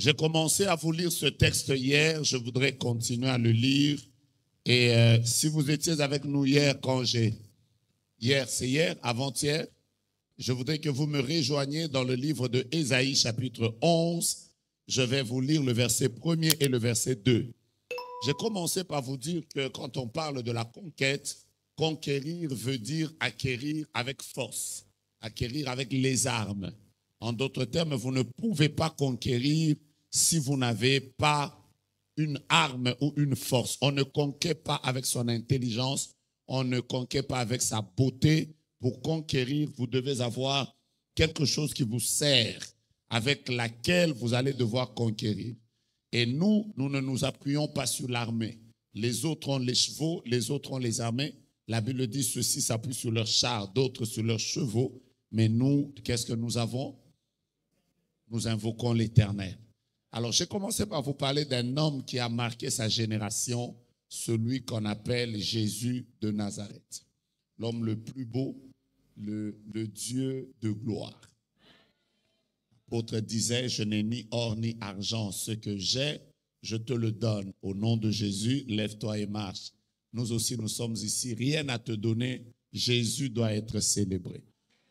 J'ai commencé à vous lire ce texte hier, je voudrais continuer à le lire. Et si vous étiez avec nous hier, avant-hier, je voudrais que vous me rejoigniez dans le livre de Ésaïe chapitre 11. Je vais vous lire le verset 1er et le verset 2. J'ai commencé par vous dire que quand on parle de la conquête, conquérir veut dire acquérir avec force, acquérir avec les armes. En d'autres termes, vous ne pouvez pas conquérir si vous n'avez pas une arme ou une force. On ne conquiert pas avec son intelligence, on ne conquiert pas avec sa beauté. Pour conquérir, vous devez avoir quelque chose qui vous sert, avec laquelle vous allez devoir conquérir. Et nous ne nous appuyons pas sur l'armée. Les autres ont les chevaux, les autres ont les armées. La Bible dit ceux-ci s'appuient sur leurs chars, d'autres sur leurs chevaux. Mais nous, qu'est-ce que nous avons? Nous invoquons l'Éternel. Alors, j'ai commencé par vous parler d'un homme qui a marqué sa génération, celui qu'on appelle Jésus de Nazareth. L'homme le plus beau, le Dieu de gloire. L'apôtre disait, je n'ai ni or ni argent, ce que j'ai, je te le donne. Au nom de Jésus, lève-toi et marche. Nous aussi, nous sommes ici, rien à te donner, Jésus doit être célébré.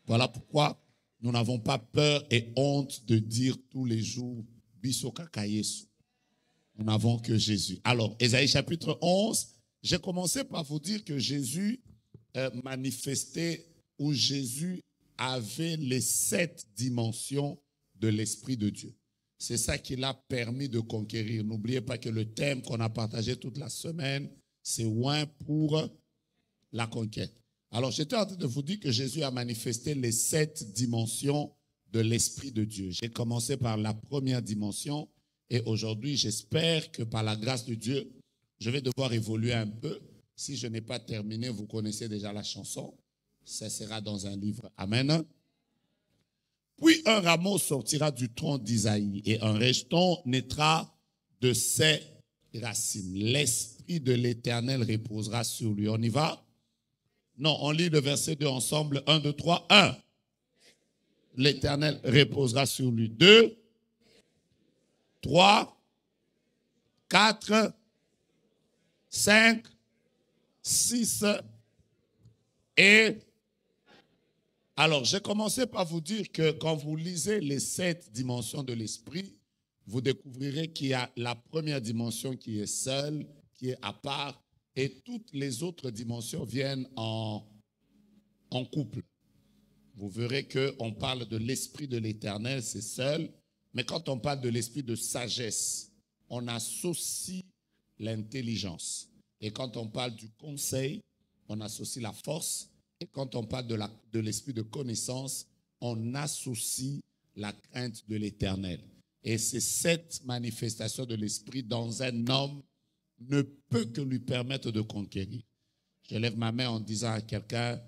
Voilà pourquoi nous n'avons pas peur et honte de dire tous les jours, Biso kaka Yesu. Nous n'avons que Jésus. Alors, Ésaïe chapitre 11, j'ai commencé par vous dire que Jésus manifestait, ou Jésus avait les 7 dimensions de l'Esprit de Dieu. C'est ça qui l'a permis de conquérir. N'oubliez pas que le thème qu'on a partagé toute la semaine, c'est oint pour la conquête. Alors, j'étais en train de vous dire que Jésus a manifesté les 7 dimensions de l'Esprit de Dieu. J'ai commencé par la première dimension et aujourd'hui, j'espère que par la grâce de Dieu, je vais devoir évoluer un peu. Si je n'ai pas terminé, vous connaissez déjà la chanson. Ça sera dans un livre. Amen. Puis un rameau sortira du tronc d'Isaïe et un rejeton naîtra de ses racines. L'Esprit de l'Éternel reposera sur lui. On y va? Non, on lit le verset 2 ensemble. 1, 2, 3, 1. L'Éternel reposera sur lui. 2, 3, 4, 5, 6 et... Alors, j'ai commencé par vous dire que quand vous lisez les 7 dimensions de l'esprit, vous découvrirez qu'il y a la première dimension qui est seule, qui est à part, et toutes les autres dimensions viennent en couple. Vous verrez qu'on parle de l'esprit de l'Éternel, c'est seul, mais quand on parle de l'esprit de sagesse, on associe l'intelligence. Et quand on parle du conseil, on associe la force. Et quand on parle de l'esprit de connaissance, on associe la crainte de l'Éternel. Et ces 7 manifestations de l'esprit dans un homme ne peut que lui permettre de conquérir. Je lève ma main en disant à quelqu'un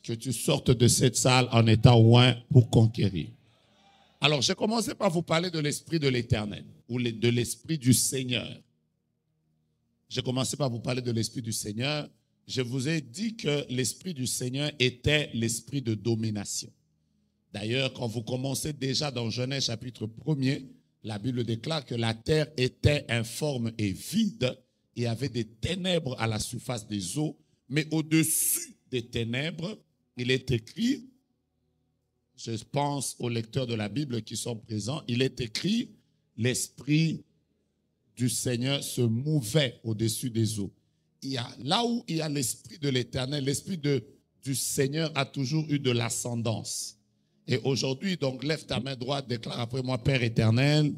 que tu sortes de cette salle en étant loin pour conquérir. Alors, j'ai commencé par vous parler de l'esprit de l'Éternel ou de l'esprit du Seigneur. J'ai commencé par vous parler de l'esprit du Seigneur. Je vous ai dit que l'esprit du Seigneur était l'esprit de domination. D'ailleurs, quand vous commencez déjà dans Genèse chapitre 1er, la Bible déclare que la terre était informe et vide. Il y avait des ténèbres à la surface des eaux, mais au-dessus des ténèbres, il est écrit, je pense aux lecteurs de la Bible qui sont présents, il est écrit, l'esprit du Seigneur se mouvait au-dessus des eaux. Là où il y a l'esprit de l'Éternel, l'esprit du Seigneur a toujours eu de l'ascendance. Et aujourd'hui, donc, lève ta main droite, déclare après moi, Père éternel,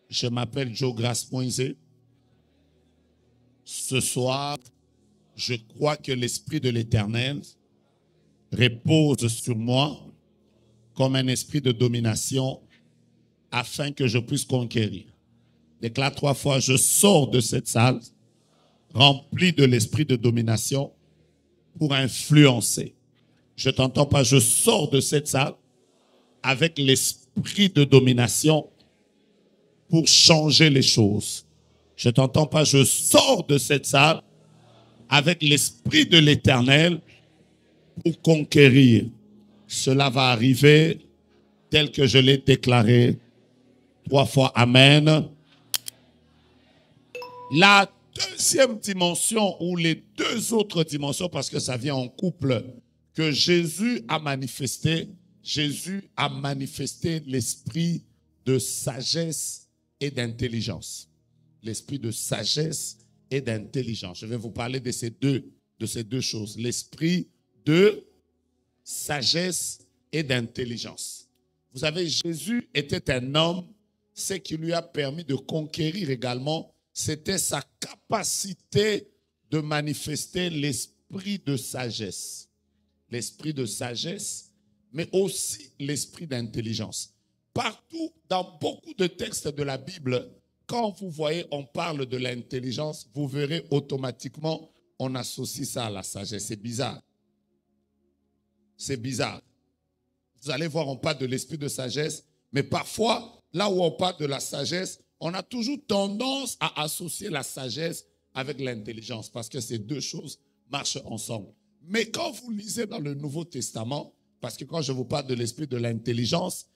je m'appelle Joe Grace Moïse. Ce soir, je crois que l'esprit de l'Éternel repose sur moi comme un esprit de domination afin que je puisse conquérir. Déclare 3 fois, je sors de cette salle rempli de l'esprit de domination pour influencer. Je t'entends pas, je sors de cette salle avec l'esprit de domination pour changer les choses. Je t'entends pas, je sors de cette salle avec l'esprit de l'Éternel pour conquérir. Cela va arriver tel que je l'ai déclaré 3 fois Amen. La deuxième dimension ou les deux autres dimensions, parce que ça vient en couple, que Jésus a manifesté l'esprit de sagesse et d'intelligence. L'esprit de sagesse et d'intelligence. Je vais vous parler de ces deux choses. L'esprit de sagesse et d'intelligence. Vous savez, Jésus était un homme. Ce qui lui a permis de conquérir également, c'était sa capacité de manifester l'esprit de sagesse. L'esprit de sagesse, mais aussi l'esprit d'intelligence. Partout, dans beaucoup de textes de la Bible, quand vous voyez, on parle de l'intelligence, vous verrez automatiquement, on associe ça à la sagesse. C'est bizarre. C'est bizarre. Vous allez voir, on parle de l'esprit de sagesse, mais parfois, là où on parle de la sagesse, on a toujours tendance à associer la sagesse avec l'intelligence, parce que ces deux choses marchent ensemble. Mais quand vous lisez dans le Nouveau Testament, parce que quand je vous parle de l'esprit de l'intelligence,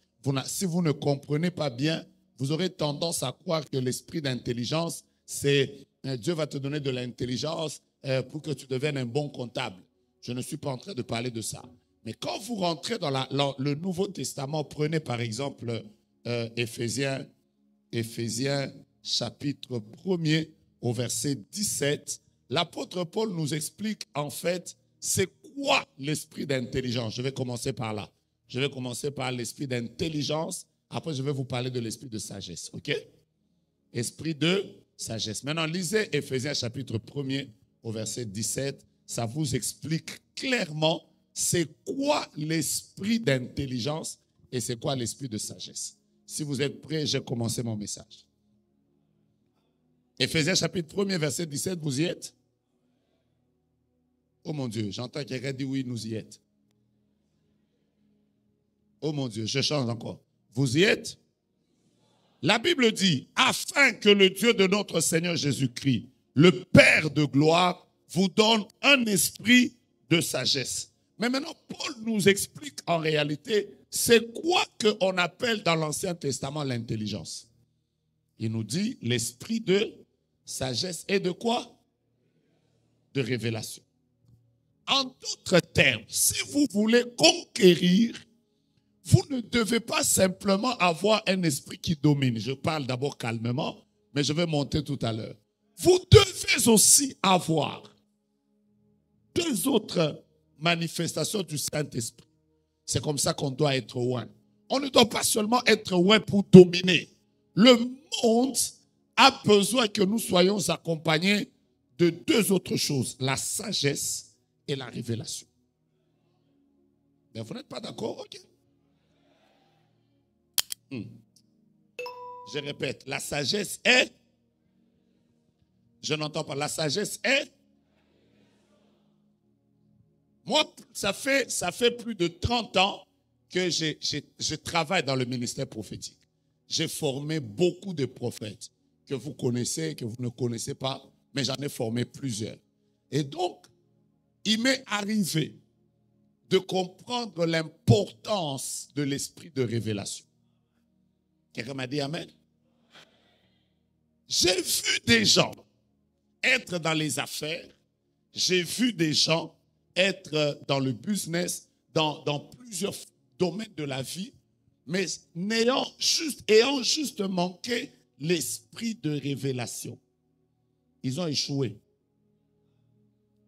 si vous ne comprenez pas bien, vous aurez tendance à croire que l'esprit d'intelligence, c'est Dieu va te donner de l'intelligence pour que tu deviennes un bon comptable. Je ne suis pas en train de parler de ça. Mais quand vous rentrez dans le Nouveau Testament, prenez par exemple Éphésiens chapitre 1er au verset 17, l'apôtre Paul nous explique en fait c'est quoi l'esprit d'intelligence. Je vais commencer par là. Je vais commencer par l'esprit d'intelligence. Après, je vais vous parler de l'esprit de sagesse. OK? Esprit de sagesse. Maintenant, lisez Éphésiens chapitre 1er au verset 17. Ça vous explique clairement c'est quoi l'esprit d'intelligence et c'est quoi l'esprit de sagesse. Si vous êtes prêts, j'ai commencé mon message. Éphésiens chapitre 1er verset 17, vous y êtes? Oh mon Dieu, j'entends quelqu'un dire oui, nous y êtes. Oh mon Dieu, je change encore. Vous y êtes? La Bible dit, afin que le Dieu de notre Seigneur Jésus-Christ, le Père de gloire, vous donne un esprit de sagesse. Mais maintenant, Paul nous explique en réalité, c'est quoi qu'on appelle dans l'Ancien Testament l'intelligence. Il nous dit l'esprit de sagesse et de quoi? De révélation. En d'autres termes, si vous voulez conquérir, vous ne devez pas simplement avoir un esprit qui domine. Je parle d'abord calmement, mais je vais monter tout à l'heure. Vous devez aussi avoir deux autres manifestations du Saint-Esprit. C'est comme ça qu'on doit être loin. On ne doit pas seulement être loin pour dominer. Le monde a besoin que nous soyons accompagnés de deux autres choses, la sagesse et la révélation. Mais vous n'êtes pas d'accord? Ok. Je répète, la sagesse est... Je n'entends pas. La sagesse est... Moi, ça fait plus de 30 ans que je travaille dans le ministère prophétique. J'ai formé beaucoup de prophètes que vous connaissez, que vous ne connaissez pas, mais j'en ai formé plusieurs. Et donc, il m'est arrivé de comprendre l'importance de l'esprit de révélation. Quelqu'un m'a dit Amen? J'ai vu des gens être dans les affaires, j'ai vu des gens être dans le business, dans plusieurs domaines de la vie, mais ayant juste manqué l'esprit de révélation. Ils ont échoué.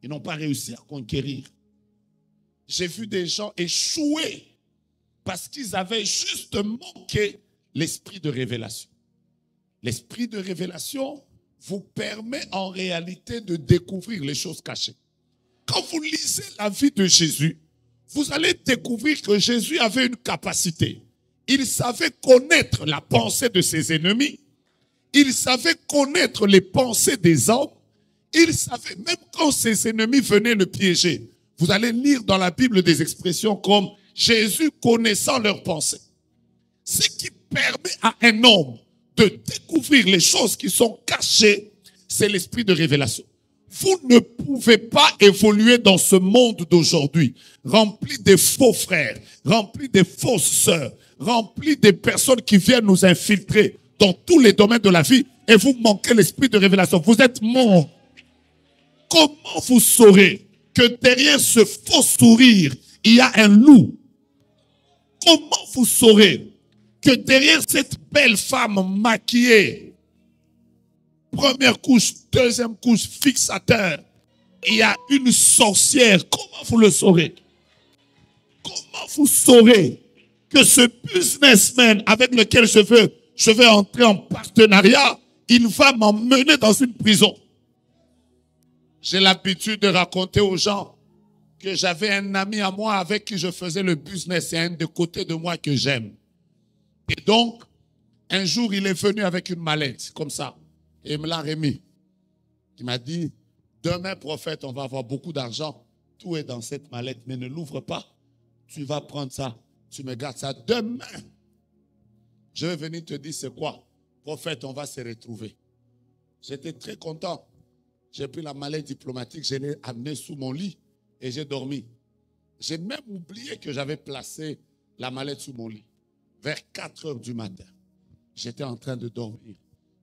Ils n'ont pas réussi à conquérir. J'ai vu des gens échouer parce qu'ils avaient juste manqué l'esprit de révélation. L'esprit de révélation vous permet en réalité de découvrir les choses cachées. Quand vous lisez la vie de Jésus, vous allez découvrir que Jésus avait une capacité. Il savait connaître la pensée de ses ennemis. Il savait connaître les pensées des hommes. Il savait, même quand ses ennemis venaient le piéger, vous allez lire dans la Bible des expressions comme Jésus connaissant leurs pensées. Ce qui permet à un homme de découvrir les choses qui sont cachées, c'est l'esprit de révélation. Vous ne pouvez pas évoluer dans ce monde d'aujourd'hui, rempli de faux frères, rempli de fausses sœurs, rempli des personnes qui viennent nous infiltrer dans tous les domaines de la vie et vous manquez l'esprit de révélation. Vous êtes mort. Comment vous saurez que derrière ce faux sourire, il y a un loup? Comment vous saurez que derrière cette belle femme maquillée, première couche, deuxième couche, fixateur, il y a une sorcière? Comment vous le saurez? Comment vous saurez que ce businessman avec lequel je vais entrer en partenariat, il va m'emmener dans une prison? J'ai l'habitude de raconter aux gens que j'avais un ami à moi avec qui je faisais le business. C'est un de côté de moi que j'aime. Et donc, un jour, il est venu avec une mallette, comme ça. Et il me l'a remis. Il m'a dit, demain, prophète, on va avoir beaucoup d'argent. Tout est dans cette mallette, mais ne l'ouvre pas. Tu vas prendre ça. Tu me gardes ça. Demain, je vais venir te dire c'est quoi. Prophète, on va se retrouver. J'étais très content. J'ai pris la mallette diplomatique, je l'ai amenée sous mon lit et j'ai dormi. J'ai même oublié que j'avais placé la mallette sous mon lit. Vers 4 heures du matin, j'étais en train de dormir.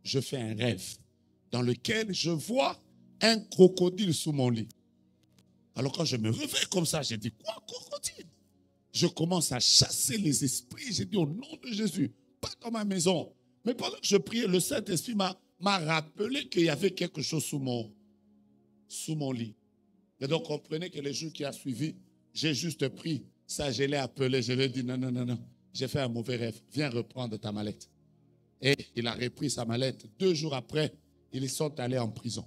Je fais un rêve dans lequel je vois un crocodile sous mon lit. Alors quand je me réveille comme ça, j'ai dit, quoi, crocodile? Je commence à chasser les esprits. J'ai dit, au nom de Jésus, pas dans ma maison. Mais pendant que je priais, le Saint-Esprit m'a rappelé qu'il y avait quelque chose sous mon lit. Et donc, comprenez que les jours qui ont suivi, j'ai juste pris ça, je l'ai appelé, je lui ai dit, non, non, non, non, j'ai fait un mauvais rêve, viens reprendre ta mallette. Et il a repris sa mallette. 2 jours après, ils sont allés en prison.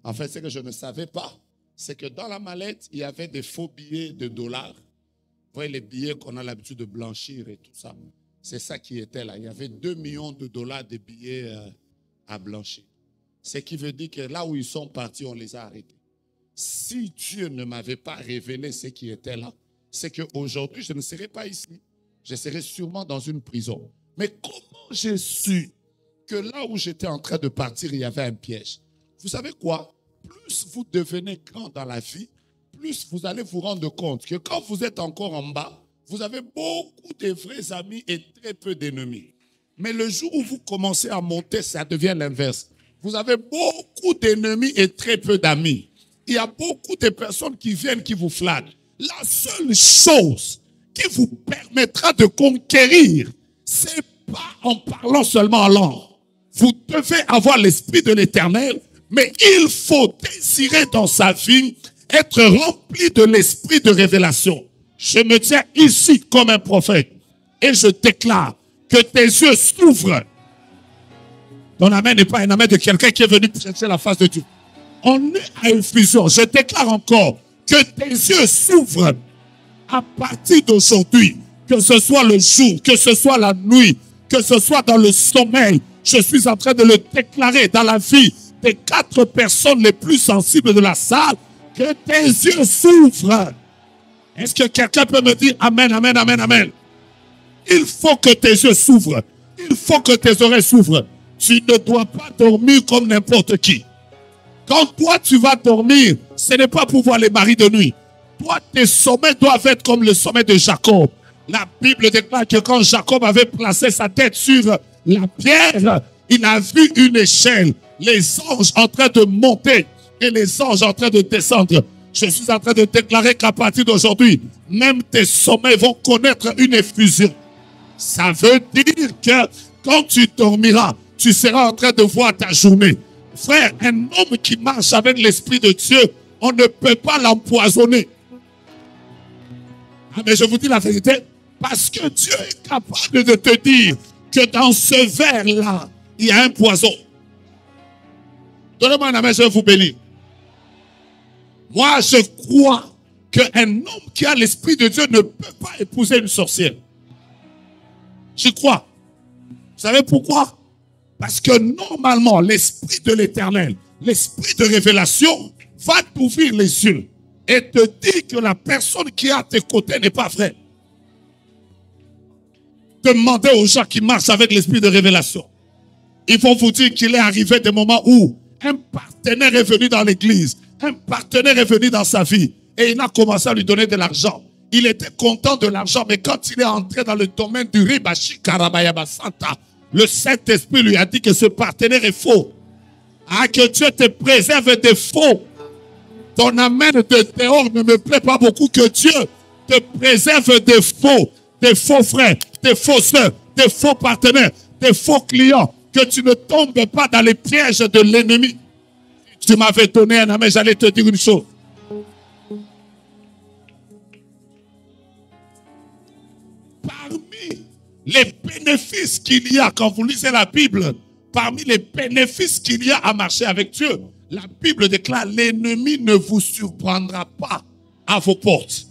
En fait, ce que je ne savais pas, c'est que dans la mallette, il y avait des faux billets de dollars. Vous voyez les billets qu'on a l'habitude de blanchir et tout ça. C'est ça qui était là. Il y avait 2 millions de dollars de billets à blanchir. Ce qui veut dire que là où ils sont partis, on les a arrêtés. Si Dieu ne m'avait pas révélé ce qui était là, c'est qu'aujourd'hui, je ne serais pas ici. Je serais sûrement dans une prison. Mais comment j'ai su que là où j'étais en train de partir, il y avait un piège? Vous savez quoi? Plus vous devenez grand dans la vie, plus vous allez vous rendre compte que quand vous êtes encore en bas, vous avez beaucoup de vrais amis et très peu d'ennemis. Mais le jour où vous commencez à monter, ça devient l'inverse. Vous avez beaucoup d'ennemis et très peu d'amis. Il y a beaucoup de personnes qui viennent, qui vous flattent. La seule chose qui vous permettra de conquérir, c'est pas en parlant seulement en langue. Vous devez avoir l'esprit de l'Éternel, mais il faut désirer dans sa vie être rempli de l'esprit de révélation. Je me tiens ici comme un prophète et je déclare que tes yeux s'ouvrent. Ton amen n'est pas un amen de quelqu'un qui est venu chercher la face de Dieu. On est à une fusion. Je déclare encore que tes yeux s'ouvrent à partir d'aujourd'hui. Que ce soit le jour, que ce soit la nuit, que ce soit dans le sommeil. Je suis en train de le déclarer dans la vie des 4 personnes les plus sensibles de la salle. Que tes yeux s'ouvrent. Est-ce que quelqu'un peut me dire amen, amen, amen, amen? Il faut que tes yeux s'ouvrent. Il faut que tes oreilles s'ouvrent. Tu ne dois pas dormir comme n'importe qui. Quand toi tu vas dormir, ce n'est pas pour voir les maris de nuit. Toi, tes sommets doivent être comme le sommet de Jacob. La Bible déclare que quand Jacob avait placé sa tête sur la pierre, il a vu une échelle. Les anges en train de monter et les anges en train de descendre. Je suis en train de déclarer qu'à partir d'aujourd'hui, même tes sommets vont connaître une effusion. Ça veut dire que quand tu dormiras, tu seras en train de voir ta journée. Frère, un homme qui marche avec l'Esprit de Dieu, on ne peut pas l'empoisonner. Ah, mais je vous dis la vérité, parce que Dieu est capable de te dire que dans ce verre-là, il y a un poison. Donnez-moi un amen, je vais vous bénir. Moi, je crois qu'un homme qui a l'Esprit de Dieu ne peut pas épouser une sorcière. J'y crois. Vous savez pourquoi? Parce que normalement, l'Esprit de l'Éternel, l'Esprit de révélation, va t'ouvrir les yeux et te dire que la personne qui est à tes côtés n'est pas vraie. Demandez aux gens qui marchent avec l'Esprit de révélation. Ils vont vous dire qu'il est arrivé des moments où un partenaire est venu dans l'église, un partenaire est venu dans sa vie et il a commencé à lui donner de l'argent. Il était content de l'argent, mais quand il est entré dans le domaine du Ribashi Karabayaba Santa, le Saint-Esprit lui a dit que ce partenaire est faux. Ah, que Dieu te préserve des faux. Ton amen de dehors ne me plaît pas beaucoup. Que Dieu te préserve des faux frères, des faux soeurs, des faux partenaires, des faux clients. Que tu ne tombes pas dans les pièges de l'ennemi. Tu m'avais donné un amen, j'allais te dire une chose. Parmi les bénéfices qu'il y a quand vous lisez la Bible, parmi les bénéfices qu'il y a à marcher avec Dieu, la Bible déclare: l'ennemi ne vous surprendra pas à vos portes.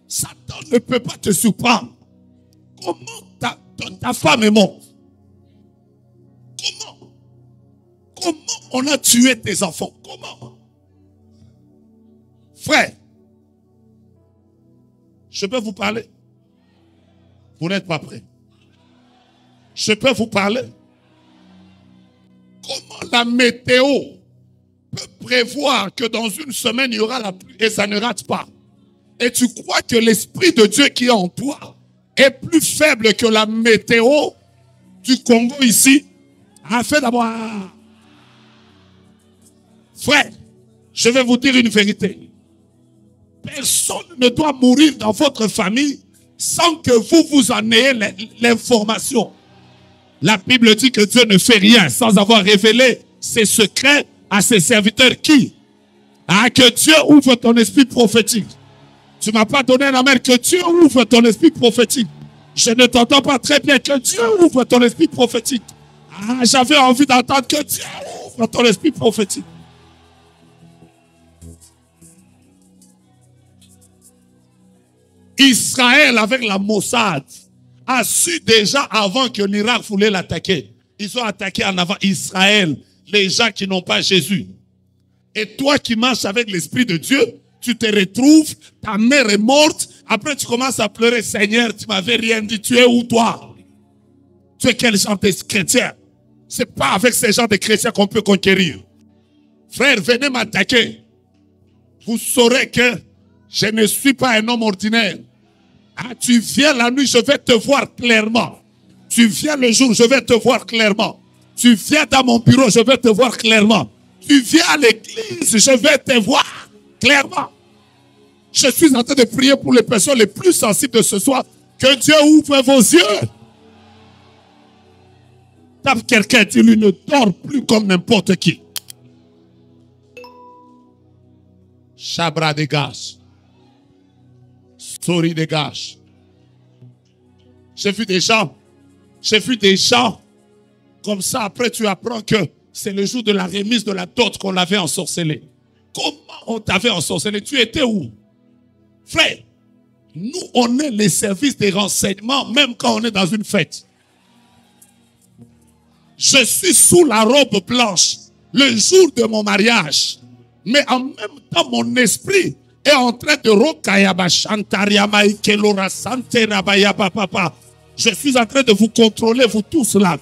Satan ne peut pas te surprendre. Comment ta femme est morte? Comment on a tué tes enfants? Comment? Frère, je peux vous parler? Vous n'êtes pas prêts. Je peux vous parler? Comment la météo peut prévoir que dans une semaine, il y aura la pluie et ça ne rate pas? Et tu crois que l'Esprit de Dieu qui est en toi est plus faible que la météo du Congo ici? A fait d'abord. Frère, je vais vous dire une vérité. Personne ne doit mourir dans votre famille sans que vous en ayez l'information. La Bible dit que Dieu ne fait rien sans avoir révélé ses secrets à ses serviteurs. Qui? Ah, que Dieu ouvre ton esprit prophétique. Tu ne m'as pas donné un amen. Que Dieu ouvre ton esprit prophétique. Je ne t'entends pas très bien. Que Dieu ouvre ton esprit prophétique. Ah, j'avais envie d'entendre que Dieu ouvre ton esprit prophétique. Israël avec la Mossad a su déjà avant que l'Irak voulait l'attaquer. Ils ont attaqué en avant Israël, les gens qui n'ont pas Jésus. Et toi qui marches avec l'Esprit de Dieu, tu te retrouves, ta mère est morte, après tu commences à pleurer: Seigneur, tu m'avais rien dit, tu es où toi? Tu es quel genre de chrétien? C'est pas avec ces gens de chrétiens qu'on peut conquérir. Frère, venez m'attaquer. Vous saurez que je ne suis pas un homme ordinaire. Ah, tu viens la nuit, je vais te voir clairement. Tu viens le jour, je vais te voir clairement. Tu viens dans mon bureau, je vais te voir clairement. Tu viens à l'église, je vais te voir clairement. Je suis en train de prier pour les personnes les plus sensibles de ce soir. Que Dieu ouvre vos yeux. Tape quelqu'un, dis-lui: ne dors plus comme n'importe qui. Chabra dégage. Souris dégage. J'ai vu des gens comme ça. Après, tu apprends que c'est le jour de la remise de la dot qu'on l'avait ensorcelé. Comment on t'avait ensorcelé? Tu étais où? Frère, nous, on est les services des renseignements, même quand on est dans une fête. Je suis sous la robe blanche le jour de mon mariage. Mais en même temps, mon esprit est en train de rokayaba chantariama ikelora santerabaya papa. Je suis en train de vous contrôler, vous tous là.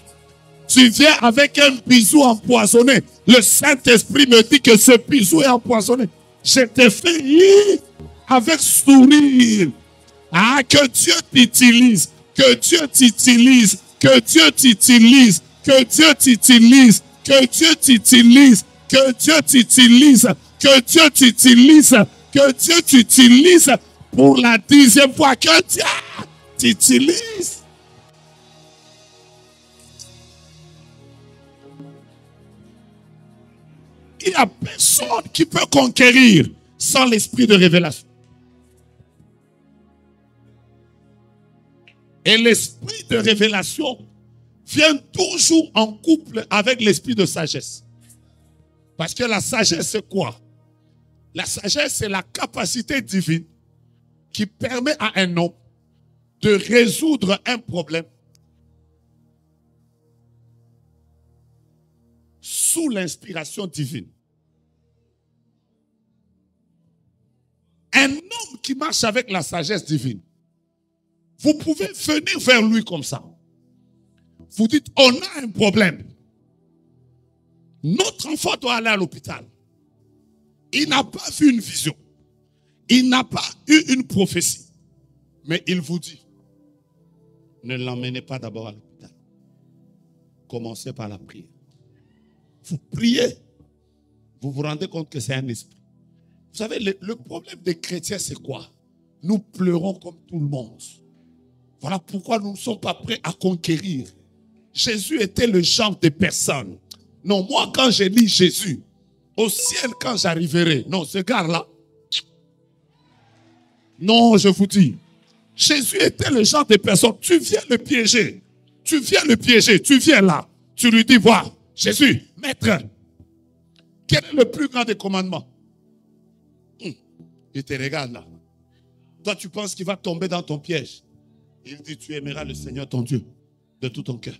Tu viens avec un bisou empoisonné. Le Saint-Esprit me dit que ce bisou est empoisonné. Je te fais rire avec sourire. Ah, que Dieu t'utilise. Que Dieu t'utilise. Que Dieu t'utilise. Que Dieu t'utilise. Que Dieu t'utilise. Que Dieu t'utilise. Que Dieu t'utilise. Que Dieu t'utilise pour la 10e fois. Que Dieu t'utilise. Il n'y a personne qui peut conquérir sans l'esprit de révélation. Et l'esprit de révélation vient toujours en couple avec l'esprit de sagesse. Parce que la sagesse, c'est quoi? La sagesse, c'est la capacité divine qui permet à un homme de résoudre un problème sous l'inspiration divine. Un homme qui marche avec la sagesse divine, vous pouvez venir vers lui comme ça. Vous dites: on a un problème. Notre enfant doit aller à l'hôpital. Il n'a pas vu une vision. Il n'a pas eu une prophétie. Mais il vous dit, ne l'emmenez pas d'abord à l'hôpital. Commencez par la prière. Vous priez. Vous vous rendez compte que c'est un esprit. Vous savez, le problème des chrétiens, c'est quoi? Nous pleurons comme tout le monde. Voilà pourquoi nous ne sommes pas prêts à conquérir. Jésus était le genre de personne. Non, moi, quand je lis Jésus, au ciel, quand j'arriverai, non, ce gars-là, non, je vous dis, Jésus était le genre de personne. Tu viens le piéger. Tu viens le piéger. Tu viens là. Tu lui dis, voilà, Jésus, maître, quel est le plus grand des commandements? Il te regarde là. Toi, tu penses qu'il va tomber dans ton piège. Il dit, tu aimeras le Seigneur ton Dieu de tout ton cœur,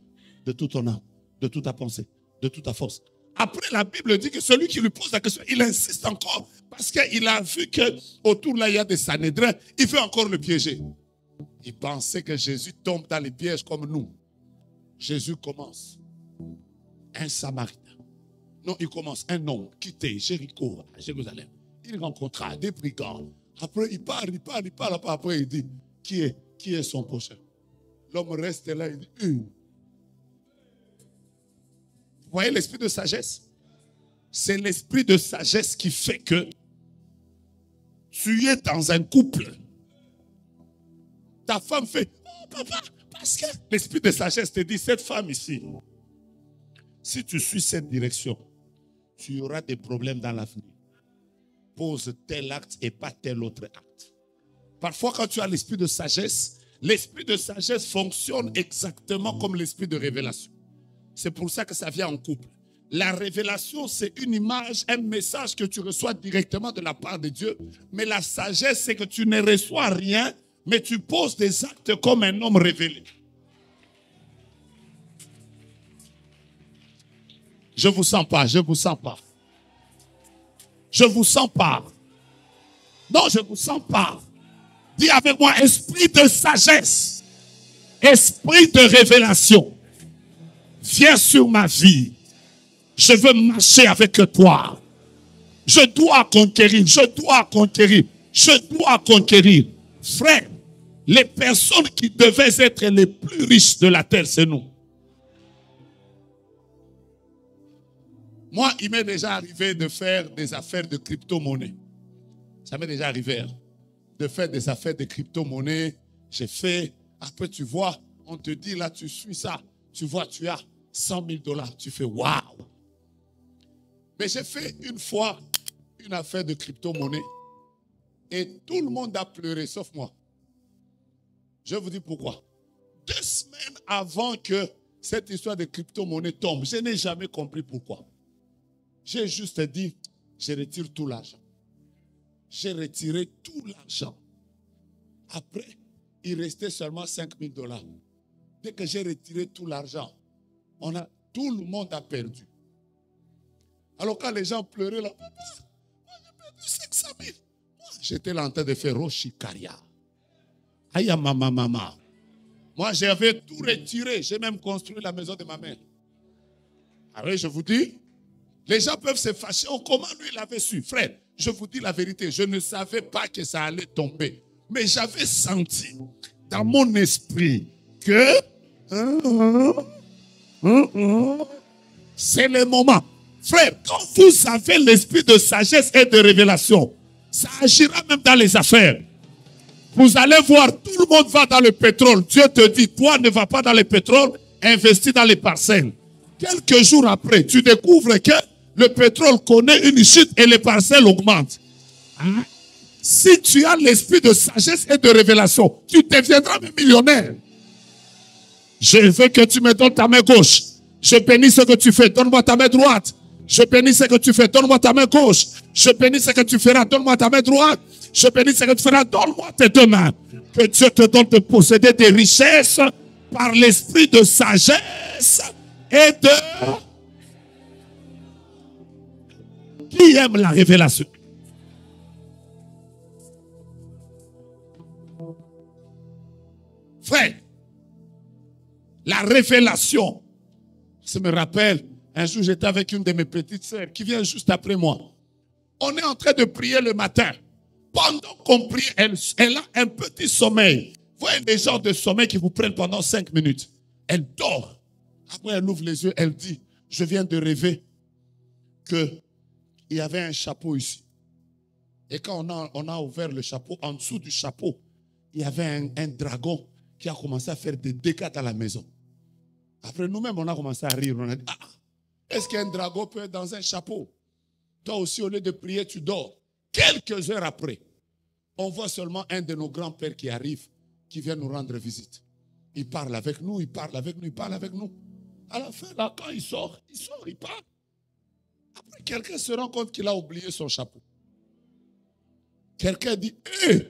de toute ton âme, de toute ta pensée, de toute ta force. Après, la Bible dit que celui qui lui pose la question, il insiste encore parce qu'il a vu qu'autour là, il y a des Sanhédrins. Il veut encore le piéger. Il pensait que Jésus tombe dans les pièges comme nous. Jésus commence. Un Samaritain. Non, il commence. Un homme quitté Jéricho à Jérusalem. Il rencontra des brigands. Après, il parle. Après, il dit, qui est son prochain? L'homme reste là, il dit, Vous voyez l'esprit de sagesse? C'est l'esprit de sagesse qui fait que tu es dans un couple. Ta femme fait, oh papa, parce que l'esprit de sagesse te dit, cette femme ici, si tu suis cette direction, tu auras des problèmes dans l'avenir. Pose tel acte et pas tel autre acte. Parfois, quand tu as l'esprit de sagesse fonctionne exactement comme l'esprit de révélation. C'est pour ça que ça vient en couple. La révélation, c'est une image, un message que tu reçois directement de la part de Dieu. Mais la sagesse, c'est que tu ne reçois rien, mais tu poses des actes comme un homme révélé. Je ne vous sens pas, je ne vous sens pas. Je ne vous sens pas. Non, je ne vous sens pas. Dis avec moi, esprit de sagesse, esprit de révélation, viens sur ma vie. Je veux marcher avec toi. Je dois conquérir, je dois conquérir, je dois conquérir. Frère, les personnes qui devaient être les plus riches de la terre, c'est nous. Moi, il m'est déjà arrivé de faire des affaires de crypto-monnaie. Ça m'est déjà arrivé de faire des affaires de crypto-monnaie. J'ai fait, après tu vois, on te dit là, tu suis ça. Tu vois, tu as 100 000 $. Tu fais waouh. Mais j'ai fait une fois une affaire de crypto-monnaie et tout le monde a pleuré, sauf moi. Je vous dis pourquoi. 2 semaines avant que cette histoire de crypto-monnaie tombe, je n'ai jamais compris pourquoi. J'ai juste dit, je retire tout l'argent. J'ai retiré tout l'argent. Après, il restait seulement 5 000 $. Dès que j'ai retiré tout l'argent, tout le monde a perdu. Alors quand les gens pleuraient là, papa, moi j'ai perdu 500 000. Moi, j'étais là en train de faire Roshikaria. Aïe, maman. Moi, j'avais tout retiré. J'ai même construit la maison de ma mère. Ah oui, je vous dis, les gens peuvent se fâcher. Oh, comment lui, il avait su? Frère, je vous dis la vérité, je ne savais pas que ça allait tomber. Mais j'avais senti dans mon esprit que c'est le moment. Frère, quand vous avez l'esprit de sagesse et de révélation, ça agira même dans les affaires. Vous allez voir, tout le monde va dans le pétrole. Dieu te dit, toi ne vas pas dans le pétrole, investis dans les parcelles. Quelques jours après, tu découvres que le pétrole connaît une chute et les parcelles augmentent. Hein? Si tu as l'esprit de sagesse et de révélation, tu deviendras même millionnaire. Je veux que tu me donnes ta main gauche. Je bénis ce que tu fais, donne-moi ta main droite. Je bénis ce que tu fais, donne-moi ta main gauche. Je bénis ce que tu feras, donne-moi ta main droite. Je bénis ce que tu feras, donne-moi tes 2 mains. Que Dieu te donne de posséder des richesses par l'esprit de sagesse et de... Qui aime la révélation? Frère, la révélation, ça me rappelle, un jour j'étais avec une de mes petites sœurs qui vient juste après moi. On est en train de prier le matin. Pendant qu'on prie, elle a un petit sommeil. Voyez des genres de sommeil qui vous prennent pendant 5 minutes. Elle dort. Après, elle ouvre les yeux, elle dit, je viens de rêver qu'il y avait un chapeau ici. Et quand on a ouvert le chapeau, en dessous du chapeau, il y avait un dragon qui a commencé à faire des dégâts dans la maison. Après, nous-mêmes, on a commencé à rire. On a dit, ah, est-ce qu'un dragon peut être dans un chapeau? Toi aussi, au lieu de prier, tu dors. Quelques heures après, on voit seulement un de nos grands-pères qui arrive, qui vient nous rendre visite. Il parle avec nous, il parle avec nous, il parle avec nous. À la fin, là, quand il sort, il part. Après, quelqu'un se rend compte qu'il a oublié son chapeau. Quelqu'un dit, hé,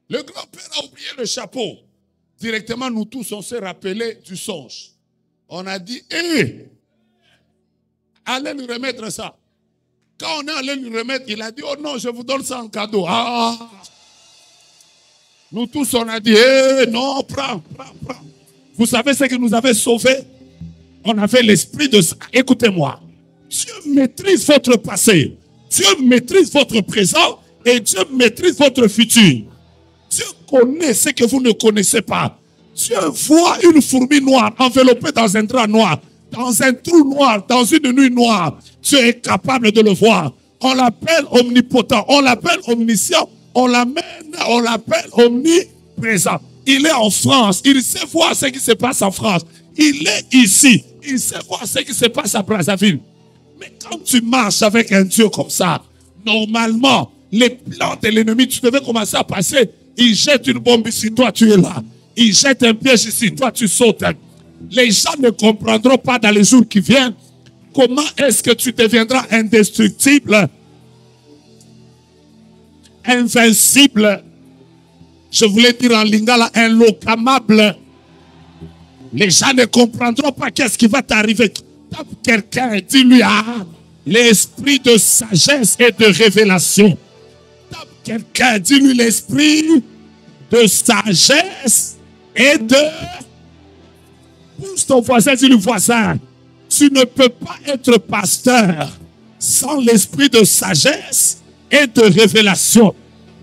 le grand-père a oublié le chapeau. Directement, nous tous, on s'est rappelé du songe. On a dit, hé, allez lui remettre ça. Quand on est allé lui remettre, il a dit, oh non, je vous donne ça en cadeau. Ah! Nous tous, on a dit, hé, non, prends. Vous savez ce qui nous avait sauvés? On avait l'esprit de ça. Écoutez-moi. Dieu maîtrise votre passé. Dieu maîtrise votre présent. Et Dieu maîtrise votre futur. Dieu connaît ce que vous ne connaissez pas. Dieu voit une fourmi noire enveloppée dans un drap noir, dans un trou noir, dans une nuit noire. Dieu est capable de le voir. On l'appelle omnipotent, on l'appelle omniscient, on l'appelle omniprésent. Il est en France, il sait voir ce qui se passe en France. Il est ici, il sait voir ce qui se passe à Brazzaville. Mais quand tu marches avec un Dieu comme ça, normalement, les plans de l'ennemi, tu devais commencer à passer. Il jette une bombe ici, toi tu es là. Il jette un piège ici, toi tu sautes. Les gens ne comprendront pas dans les jours qui viennent comment est-ce que tu deviendras indestructible, invincible. Je voulais dire en lingala, inlocamable. Les gens ne comprendront pas qu'est-ce qui va t'arriver. Tape quelqu'un et dis-lui, ah, l'esprit de sagesse et de révélation. Tape quelqu'un, dis-lui l'esprit de sagesse et de... Pousse ton voisin, dis-lui voisin, tu ne peux pas être pasteur sans l'esprit de sagesse et de révélation.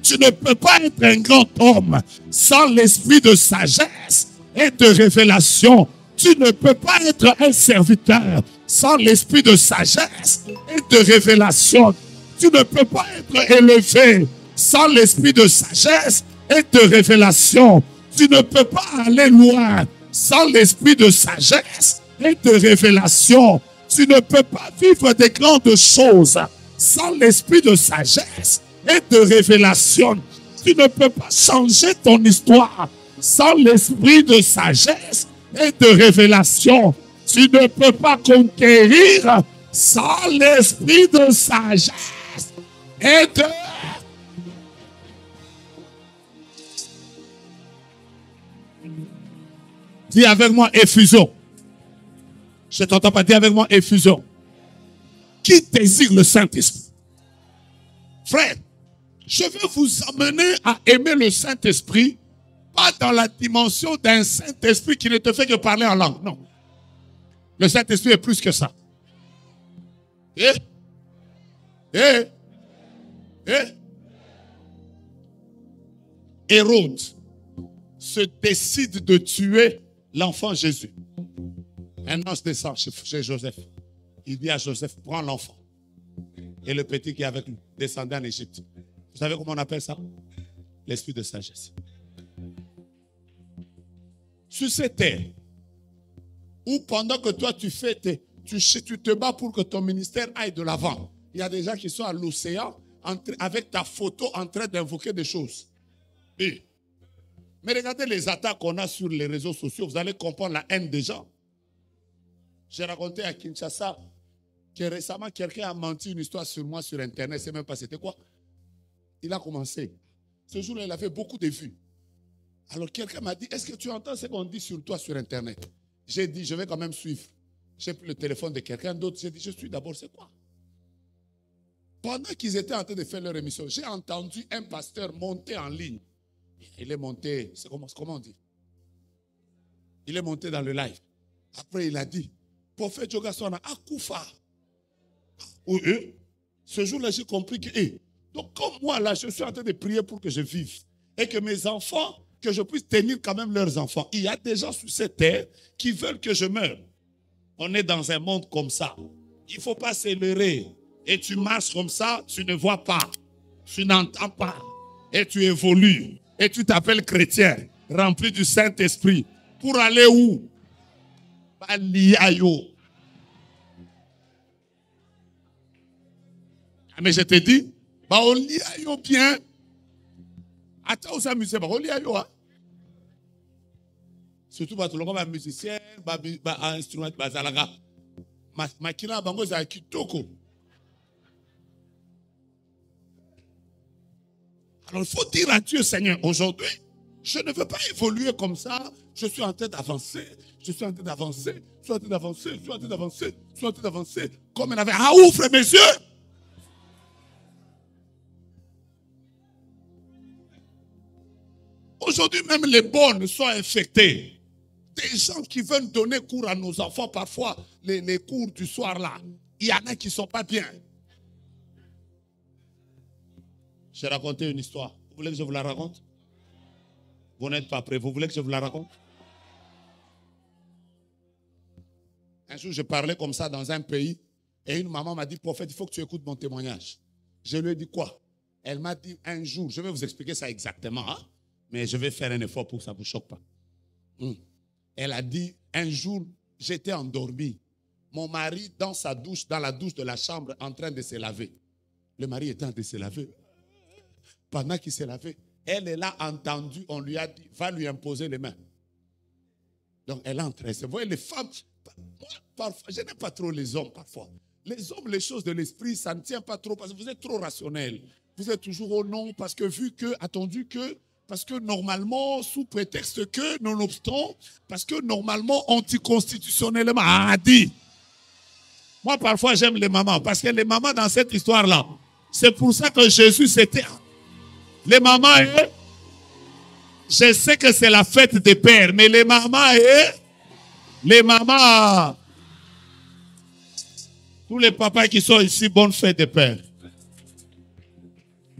Tu ne peux pas être un grand homme sans l'esprit de sagesse et de révélation. Tu ne peux pas être un serviteur sans l'esprit de sagesse et de révélation. Tu ne peux pas être élevé sans l'esprit de sagesse et de révélation. Tu ne peux pas aller loin sans l'esprit de sagesse et de révélation. Tu ne peux pas vivre des grandes choses sans l'esprit de sagesse et de révélation. Tu ne peux pas changer ton histoire sans l'esprit de sagesse et de révélation. Tu ne peux pas conquérir sans l'esprit de sagesse et de... Dis avec moi effusion. Je ne t'entends pas, dis avec moi effusion. Qui désire le Saint-Esprit? Frère, je veux vous amener à aimer le Saint-Esprit, pas dans la dimension d'un Saint-Esprit qui ne te fait que parler en langue. Non. Le Saint-Esprit est plus que ça. Hérode se décide de tuer l'enfant Jésus. Un ange descend chez Joseph. Il dit à Joseph, prends l'enfant. Et le petit qui est avec lui descendait en Égypte. Vous savez comment on appelle ça? L'esprit de sagesse. Sur cette terre, où pendant que toi tu fais, tu te bats pour que ton ministère aille de l'avant. Il y a des gens qui sont à l'océan avec ta photo en train d'invoquer des choses. Et, mais regardez les attaques qu'on a sur les réseaux sociaux, vous allez comprendre la haine des gens. J'ai raconté à Kinshasa que récemment quelqu'un a menti une histoire sur moi sur Internet, je ne sais même pas c'était quoi. Il a commencé. Ce jour-là, il avait beaucoup de vues. Alors quelqu'un m'a dit, est-ce que tu entends ce qu'on dit sur toi sur Internet? J'ai dit, je vais quand même suivre. J'ai pris le téléphone de quelqu'un d'autre, j'ai dit, je suis d'abord, c'est quoi? Pendant qu'ils étaient en train de faire leur émission, j'ai entendu un pasteur monter en ligne. Il est monté, c'est comment on dit? Il est monté dans le live. Après, il a dit, prophète Jogasona, Akoufa. Oui, ce jour-là, j'ai compris que, donc comme moi, là, je suis en train de prier pour que je vive. Et que mes enfants, que je puisse tenir quand même leurs enfants. Il y a des gens sur cette terre qui veulent que je meure. On est dans un monde comme ça. Il ne faut pas s'élever. Et tu marches comme ça, tu ne vois pas. Tu n'entends pas. Et tu évolues. Et tu t'appelles chrétien, rempli du Saint-Esprit. Pour aller où? Mais je te dis, on lit bien. Attends, on s'amuse, on lit surtout parce que l'on musicien, instrument, makina bango za kitoko. Alors il faut dire à Dieu, Seigneur, aujourd'hui, je ne veux pas évoluer comme ça. Je suis en train d'avancer. Je suis en train d'avancer. Je suis en train d'avancer. Je suis en train d'avancer. Je suis en train d'avancer. Comme elle avait. Ah, ouvre mes yeux. Aujourd'hui, même les bonnes sont infectées. Des gens qui veulent donner cours à nos enfants, parfois, les cours du soir là, il y en a qui ne sont pas bien. J'ai raconté une histoire. Vous voulez que je vous la raconte? Vous n'êtes pas prêts. Vous voulez que je vous la raconte? Un jour, je parlais comme ça dans un pays et une maman m'a dit, prophète, il faut que tu écoutes mon témoignage. Je lui ai dit quoi? Elle m'a dit un jour, je vais vous expliquer ça exactement, hein? Mais je vais faire un effort pour que ça ne vous choque pas. Elle a dit, un jour, j'étais endormi. Mon mari dans sa douche, dans la douche de la chambre, en train de se laver. Le mari était en train de se laver. Pendant qu'il s'est lavé, elle l'a entendu, on lui a dit, va lui imposer les mains. Donc elle entre. Vous voyez, les femmes, moi, parfois, je n'aime pas trop les hommes parfois. Les hommes, les choses de l'esprit, ça ne tient pas trop parce que vous êtes trop rationnel. Vous êtes toujours au non parce que vu que, attendu que, parce que normalement, sous prétexte que, nonobstant, parce que normalement, anticonstitutionnellement, a dit. Moi, parfois, j'aime les mamans parce que les mamans dans cette histoire-là, c'est pour ça que Jésus s'était. Les mamans, je sais que c'est la fête des pères, mais les mamans, tous les papas qui sont ici, bonne fête des pères.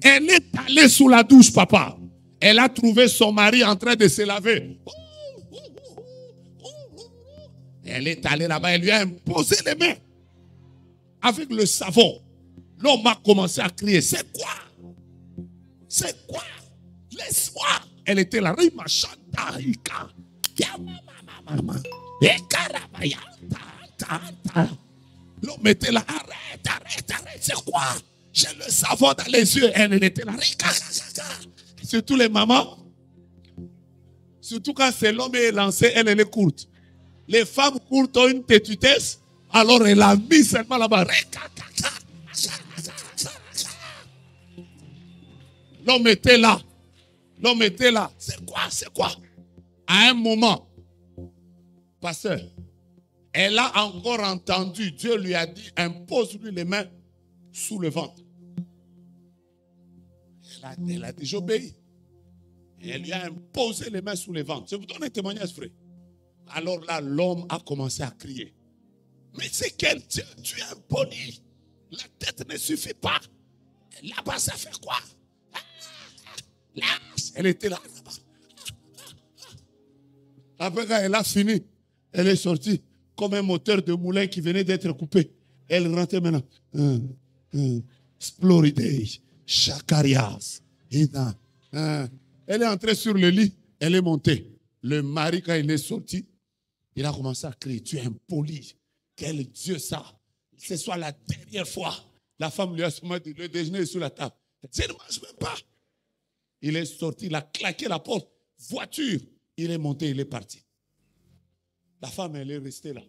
Elle est allée sous la douche, papa. Elle a trouvé son mari en train de se laver. Elle est allée là-bas, elle lui a imposé les mains. Avec le savon. L'homme a commencé à crier, c'est quoi? C'est quoi? Laisse-moi. Elle était là. L'homme était là. Arrête. C'est quoi? J'ai le savon dans les yeux. Elle était là. Surtout les mamans. Surtout quand c'est l'homme est lancé, elle est courte. Les femmes courtes ont une têtutesse. Alors elle a mis seulement là-bas. L'homme était là. L'homme était là. C'est quoi? À un moment, pasteur, elle a encore entendu. Dieu lui a dit, impose-lui les mains sous le ventre. Elle a dit, j'obéis. Elle lui a imposé les mains sous le ventre. Je vous donne un témoignage, frère. Alors là, l'homme a commencé à crier. Mais c'est quel Dieu? Tu es impoli. La tête ne suffit pas. Là-bas, ça fait quoi? Là, elle était là. Après, quand elle a fini, elle est sortie comme un moteur de moulin qui venait d'être coupé. Elle rentrait maintenant. Sploridae, Chakarias. Elle est entrée sur le lit, elle est montée. Le mari, quand il est sorti, il a commencé à crier, tu es impoli. Quel Dieu ça? Ce soit la dernière fois. La femme lui a sûrement dit, le déjeuner est sur la table. Elle dit, je ne mange même pas. Il est sorti, il a claqué la porte. Voiture. Il est monté, il est parti. La femme, elle est restée là.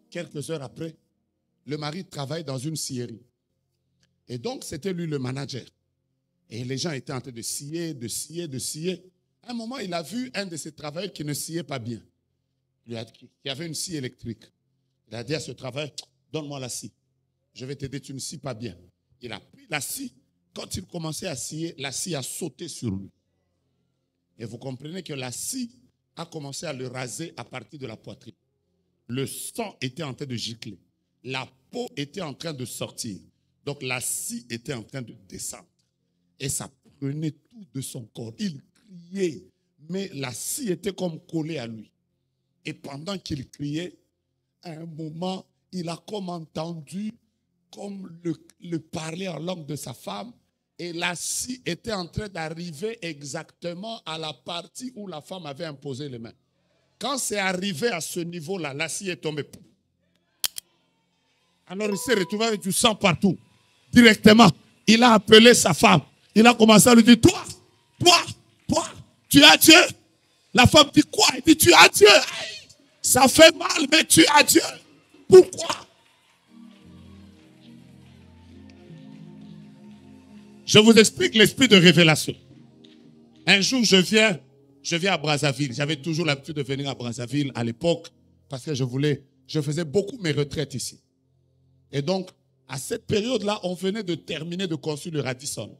Quelques heures après, le mari travaille dans une scierie. Et donc, c'était lui le manager. Et les gens étaient en train de scier. À un moment, il a vu un de ses travailleurs qui ne sciait pas bien. Il y avait une scie électrique. Il a dit à ce travailleur, donne-moi la scie. Je vais t'aider, tu ne scies pas bien. Il a pris la scie. Quand il commençait à scier, la scie a sauté sur lui. Et vous comprenez que la scie a commencé à le raser à partir de la poitrine. Le sang était en train de gicler. La peau était en train de sortir. Donc la scie était en train de descendre. Et ça prenait tout de son corps. Il criait. mais la scie était comme collée à lui. Et pendant qu'il criait, à un moment, il a comme entendu comme le parler en langue de sa femme, et la scie était en train d'arriver exactement à la partie où la femme avait imposé les mains. Quand c'est arrivé à ce niveau-là, la scie est tombée. Alors il s'est retrouvé avec du sang partout. Directement, il a appelé sa femme. Il a commencé à lui dire, toi, tu as Dieu. La femme dit quoi? Il dit, tu as Dieu. Ça fait mal, mais tu as Dieu. Pourquoi? Je vous explique l'esprit de révélation. Un jour, je viens à Brazzaville. J'avais toujours l'habitude de venir à Brazzaville à l'époque parce que je faisais beaucoup mes retraites ici. Et donc, à cette période-là, on venait de terminer de construire le Radisson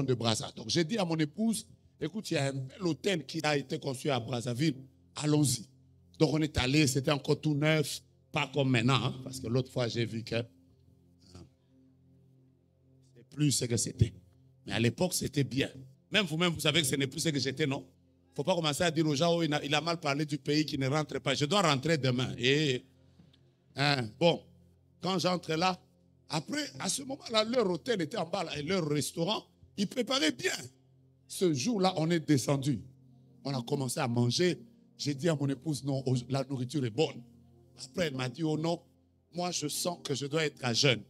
de Brazzaville. Donc, j'ai dit à mon épouse, écoute, il y a un bel hôtel qui a été construit à Brazzaville, allons-y. Donc, on est allé, c'était encore tout neuf, pas comme maintenant, hein, parce que l'autre fois, j'ai vu que c'est plus ce que c'était. Mais à l'époque, c'était bien. Même vous-même, vous savez que ce n'est plus ce que j'étais, non? Il ne faut pas commencer à dire aux gens, oh, il a mal parlé du pays qui ne rentre pas. Je dois rentrer demain. Et, bon, quand j'entre là, après, à ce moment-là, leur hôtel était en bas, là, et leur restaurant, ils préparaient bien. Ce jour-là, on est descendu. On a commencé à manger. J'ai dit à mon épouse, non, la nourriture est bonne. Après, elle m'a dit, oh non, moi, je sens que je dois être à jeûne.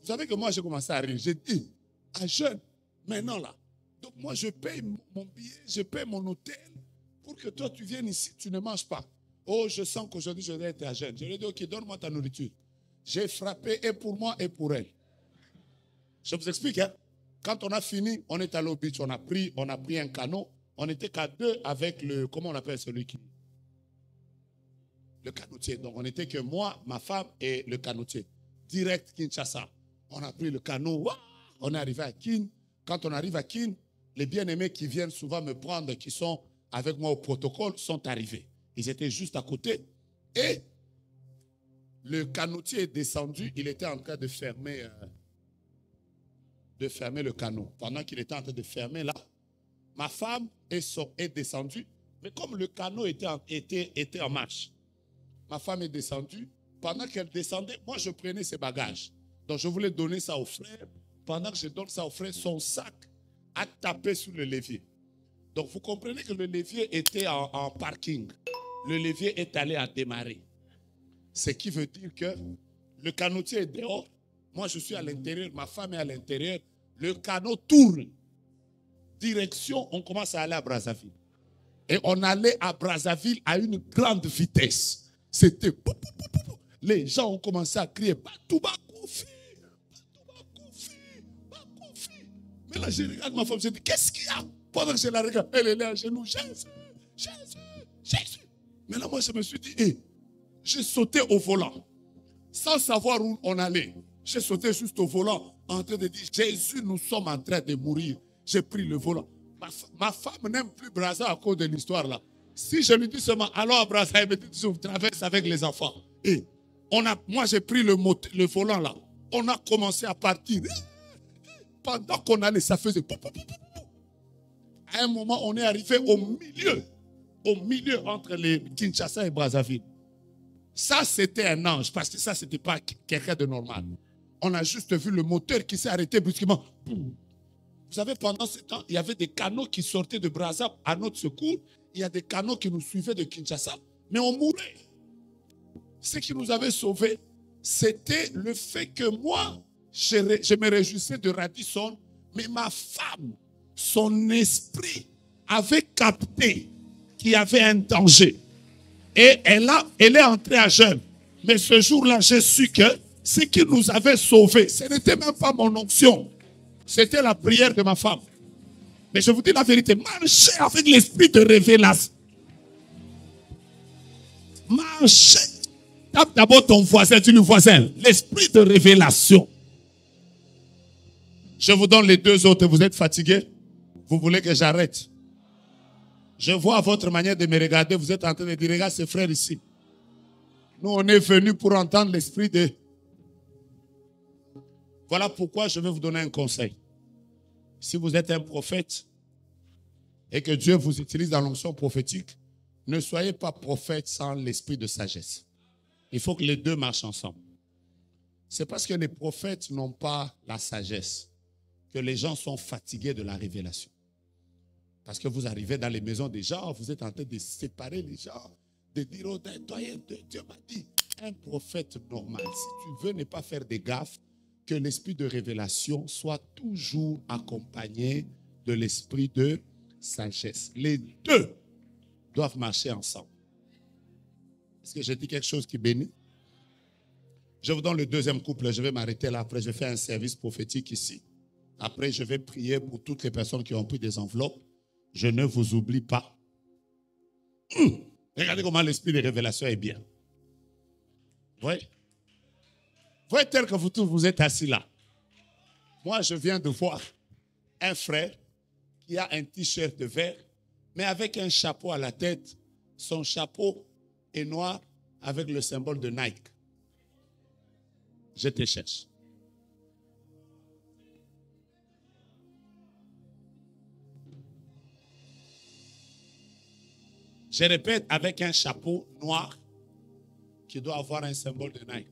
Vous savez que moi, j'ai commencé à rire. J'ai dit, à jeûne, maintenant là. Donc moi, je paye mon billet, je paye mon hôtel pour que toi, tu viennes ici, tu ne manges pas. Oh, je sens qu'aujourd'hui, je dois être à jeûne. Je lui ai dit, ok, donne-moi ta nourriture. J'ai frappé et pour moi et pour elle. Je vous explique, hein. Quand on a fini, on est allé au beach, on a pris un canot. On n'était qu'à deux avec le, comment on appelle celui qui? Le canotier. Donc on n'était que moi, ma femme et le canotier. Direct Kinshasa. On a pris le canot, on est arrivé à Kin. Quand on arrive à Kin, les bien-aimés qui viennent souvent me prendre, qui sont avec moi au protocole, sont arrivés. Ils étaient juste à côté. Et le canotier est descendu, il était en train de fermer le canot. Pendant qu'il était en train de fermer là, ma femme est descendue, mais comme le canot était en marche, ma femme est descendue. Pendant qu'elle descendait, moi je prenais ses bagages. Donc je voulais donner ça au frère. Pendant que je donne ça au frère, son sac a tapé sur le levier. Donc vous comprenez que le levier était en parking. Le levier est allé à démarrer. Ce qui veut dire que le canotier est dehors. Moi je suis à l'intérieur, ma femme est à l'intérieur. Le canot tourne. Direction, on commence à aller à Brazzaville. Et on allait à Brazzaville à une grande vitesse. C'était... Les gens ont commencé à crier, Batouba Koufi, Batouba Koufi, Batouba Koufi. Mais là, je regarde ma femme, je dis, qu'est-ce qu'il y a? Pendant que je la regarde, elle est là à genoux, Jésus, Jésus, Jésus. Mais là, moi, je me suis dit, j'ai sauté au volant, sans savoir où on allait. J'ai sauté juste au volant, en train de dire, Jésus, nous sommes en train de mourir. J'ai pris le volant. Ma femme n'aime plus Brazza à cause de l'histoire là. Si je lui dis seulement, allons à Brazza, elle me dit, je traverse avec les enfants. Et moi, j'ai pris le volant là. On a commencé à partir. Pendant qu'on allait, ça faisait... À un moment, on est arrivé au milieu entre les Kinshasa et Brazzaville. Ça, c'était un ange, parce que ça, c'était pas quelqu'un de normal. On a juste vu le moteur qui s'est arrêté brusquement. Vous savez, pendant ce temps, il y avait des canots qui sortaient de Brazzaville à notre secours. Il y a des canots qui nous suivaient de Kinshasa, mais on mourait. Ce qui nous avait sauvés, c'était le fait que moi, je me réjouissais de Radisson, mais ma femme, son esprit avait capté qu'il y avait un danger. Et elle est entrée à jeûne. Mais ce jour-là, j'ai su que ce qui nous avait sauvés, ce n'était même pas mon onction. C'était la prière de ma femme. Mais je vous dis la vérité, marchez avec l'esprit de révélation. Marchez. Tape d'abord ton voisin, dis le voisin. L'esprit de révélation. Je vous donne les deux autres. Vous êtes fatigués? Vous voulez que j'arrête? Je vois votre manière de me regarder. Vous êtes en train de dire, regarde ces frères ici. Nous, on est venus pour entendre l'esprit de... Voilà pourquoi je vais vous donner un conseil. Si vous êtes un prophète et que Dieu vous utilise dans l'onction prophétique, ne soyez pas prophète sans l'esprit de sagesse. Il faut que les deux marchent ensemble. C'est parce que les prophètes n'ont pas la sagesse que les gens sont fatigués de la révélation. Parce que vous arrivez dans les maisons des gens, vous êtes en train de séparer les gens, de dire, oh, Dieu m'a dit. Un prophète normal, si tu veux ne pas faire des gaffes, que l'esprit de révélation soit toujours accompagné de l'esprit de sagesse. Les deux doivent marcher ensemble. Est-ce que j'ai dit quelque chose qui bénit? Je vous donne le deuxième couple. Je vais m'arrêter là. Après, je vais faire un service prophétique ici. Après, je vais prier pour toutes les personnes qui ont pris des enveloppes. Je ne vous oublie pas. Regardez comment l'esprit de révélation est bien. Oui. Voyez tel que vous tous vous êtes assis là. Moi, je viens de voir un frère qui a un t-shirt vert, mais avec un chapeau à la tête. Son chapeau est noir avec le symbole de Nike. Je te cherche. Je répète, avec un chapeau noir qui doit avoir un symbole de Nike.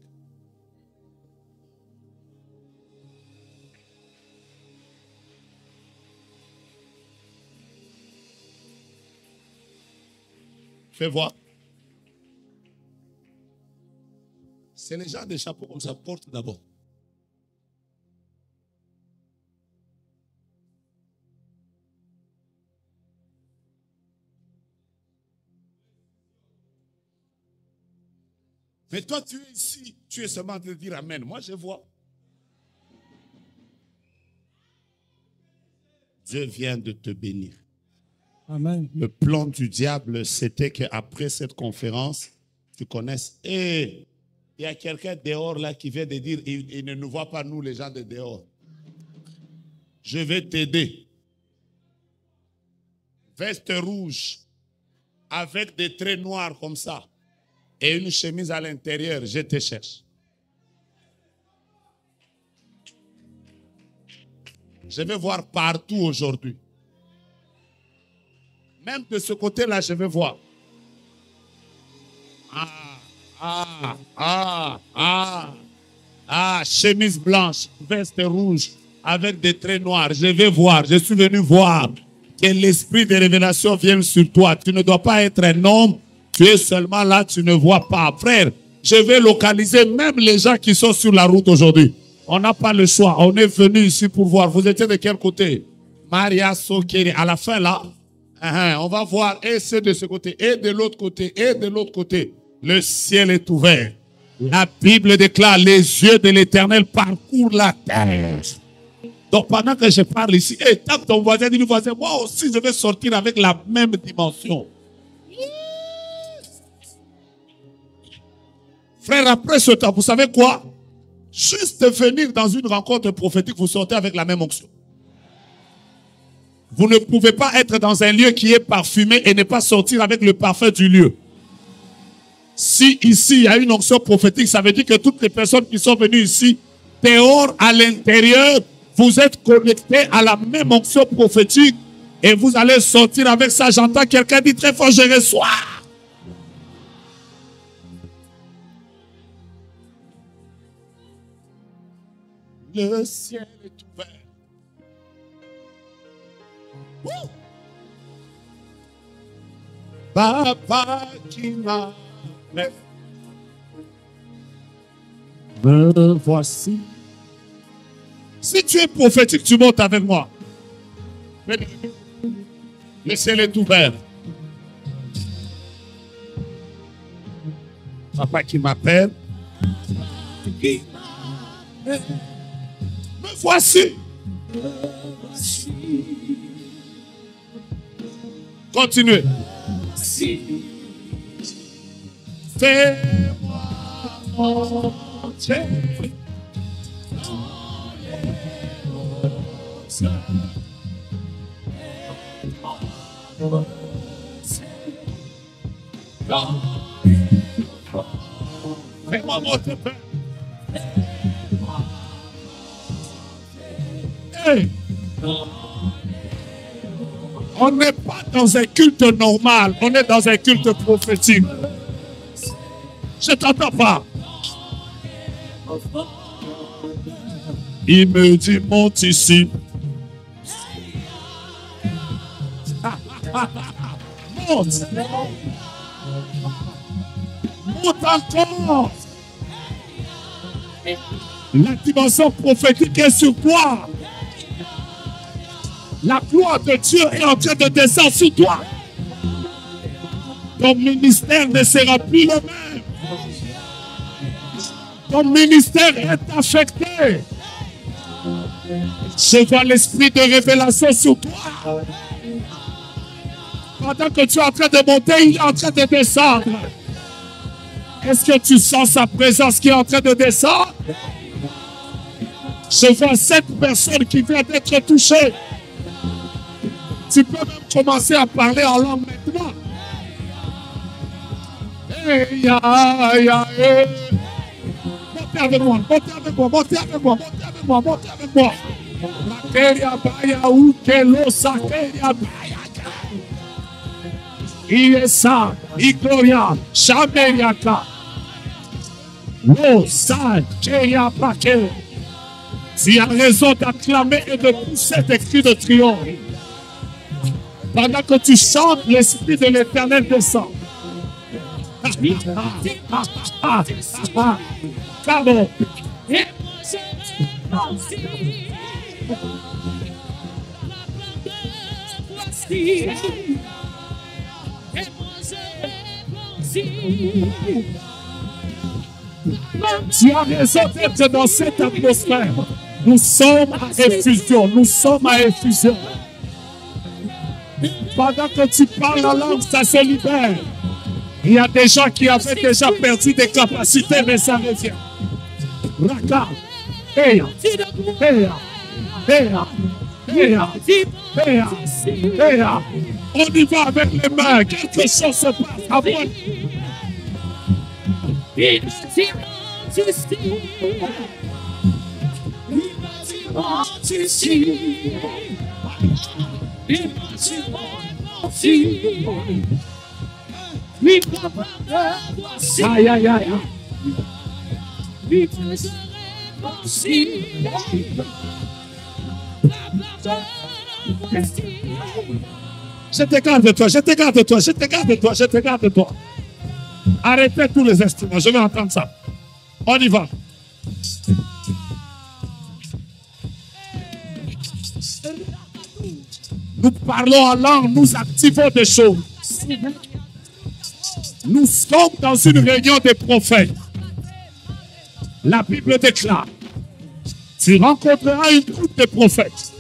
Fais voir. C'est les gens des chapeaux comme ça portent d'abord. Mais toi, tu es ici, tu es seulement en train de dire Amen. Moi, je vois. Dieu vient de te bénir. Amen. Le plan du diable, c'était qu'après cette conférence, tu connaisses. Et il y a quelqu'un dehors là qui vient de dire, il ne nous voit pas nous les gens de dehors. Je vais t'aider. Veste rouge, avec des traits noirs comme ça, et une chemise à l'intérieur, je te cherche. Je vais voir partout aujourd'hui. Même de ce côté-là, je vais voir. Chemise blanche, veste rouge, avec des traits noirs. Je vais voir, je suis venu voir que l'esprit de révélation vienne sur toi. Tu ne dois pas être un homme, tu es seulement là, tu ne vois pas. Frère, je vais localiser même les gens qui sont sur la route aujourd'hui. On n'a pas le choix, on est venu ici pour voir. Vous étiez de quel côté? Maria Sokeri, à la fin là. On va voir, et c'est de ce côté, et de l'autre côté, et de l'autre côté. Le ciel est ouvert. La Bible déclare, les yeux de l'Éternel parcourent la terre. Donc pendant que je parle ici, tape ton voisin, dis-lui voisin, moi aussi je vais sortir avec la même dimension. Frère, après ce temps, vous savez quoi? Juste venir dans une rencontre prophétique, vous sortez avec la même onction. Vous ne pouvez pas être dans un lieu qui est parfumé et ne pas sortir avec le parfum du lieu. Si ici, il y a une onction prophétique, ça veut dire que toutes les personnes qui sont venues ici, dehors, à l'intérieur, vous êtes connectés à la même onction prophétique et vous allez sortir avec ça. J'entends quelqu'un dire très fort, je reçois. Le ciel est ouvert. Papa qui m'a fait, me voici. Si tu es prophétique, tu montes avec moi. Le ciel est ouvert. Papa qui m'appelle. Me voici. Continuez. Fais-moi monter dans les hautes. Fais-moi monter. Hey. On n'est pas dans un culte normal, on est dans un culte prophétique. Je ne t'entends pas. Il me dit, monte ici. Monte. Monte encore. La dimension prophétique est sur toi. La gloire de Dieu est en train de descendre sur toi. Ton ministère ne sera plus le même. Ton ministère est affecté. Je vois l'esprit de révélation sur toi. Pendant que tu es en train de monter, il est en train de descendre. Est-ce que tu sens sa présence qui est en train de descendre? Je vois 7 personnes qui viennent d'être touchées. Tu peux même commencer à parler en langue maintenant. Hey, montez avec moi, montez avec moi, montez avec moi, montez avec moi, montez avec moi. Materia baya ukelo sakeria baya. Iesa, Igloria, Chameriaka. Oh, ça, Keria Pake. Tu as raison d'acclamer et de pousser des cris de triomphe. Pendant que tu chantes, l'Esprit de l'Éternel descend. Come Tu as raison d'être dans cette atmosphère. Nous sommes à effusion. Nous sommes à effusion. Pendant que tu parles en langue, ça se libère. Il y a des gens qui avaient déjà perdu des capacités, mais ça revient. Raka. Heya. Heya. Heya. Heya. Heya. Heya. On y va avec les mains. Quelque chose se passe. Après. Aïe, aïe, aïe. Je te garde de toi, je te garde de toi, je te garde de toi, je te garde de toi. Arrêtez tous les instruments, je vais entendre ça. On y va. Nous parlons en langue, nous activons des choses. Nous sommes dans une réunion des prophètes. La Bible déclare, tu rencontreras une troupe de prophètes.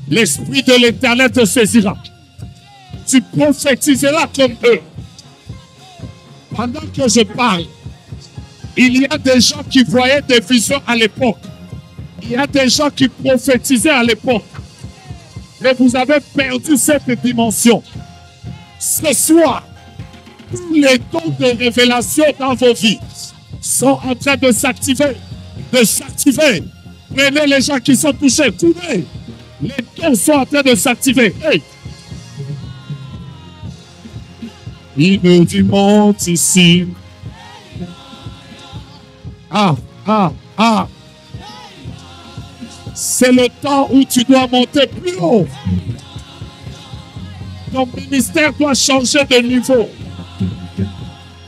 L'Esprit de l'Éternel te saisira. Tu prophétiseras comme eux. Pendant que je parle, il y a des gens qui voyaient des visions à l'époque. Il y a des gens qui prophétisaient à l'époque. Mais vous avez perdu cette dimension. Ce soir, tous les dons de révélation dans vos vies sont en train de s'activer. De s'activer. Prenez les gens qui sont touchés. Courez. Les dons sont en train de s'activer. Hey. Il me dit, monte ici. Ah. C'est le temps où tu dois monter plus haut. Ton ministère doit changer de niveau.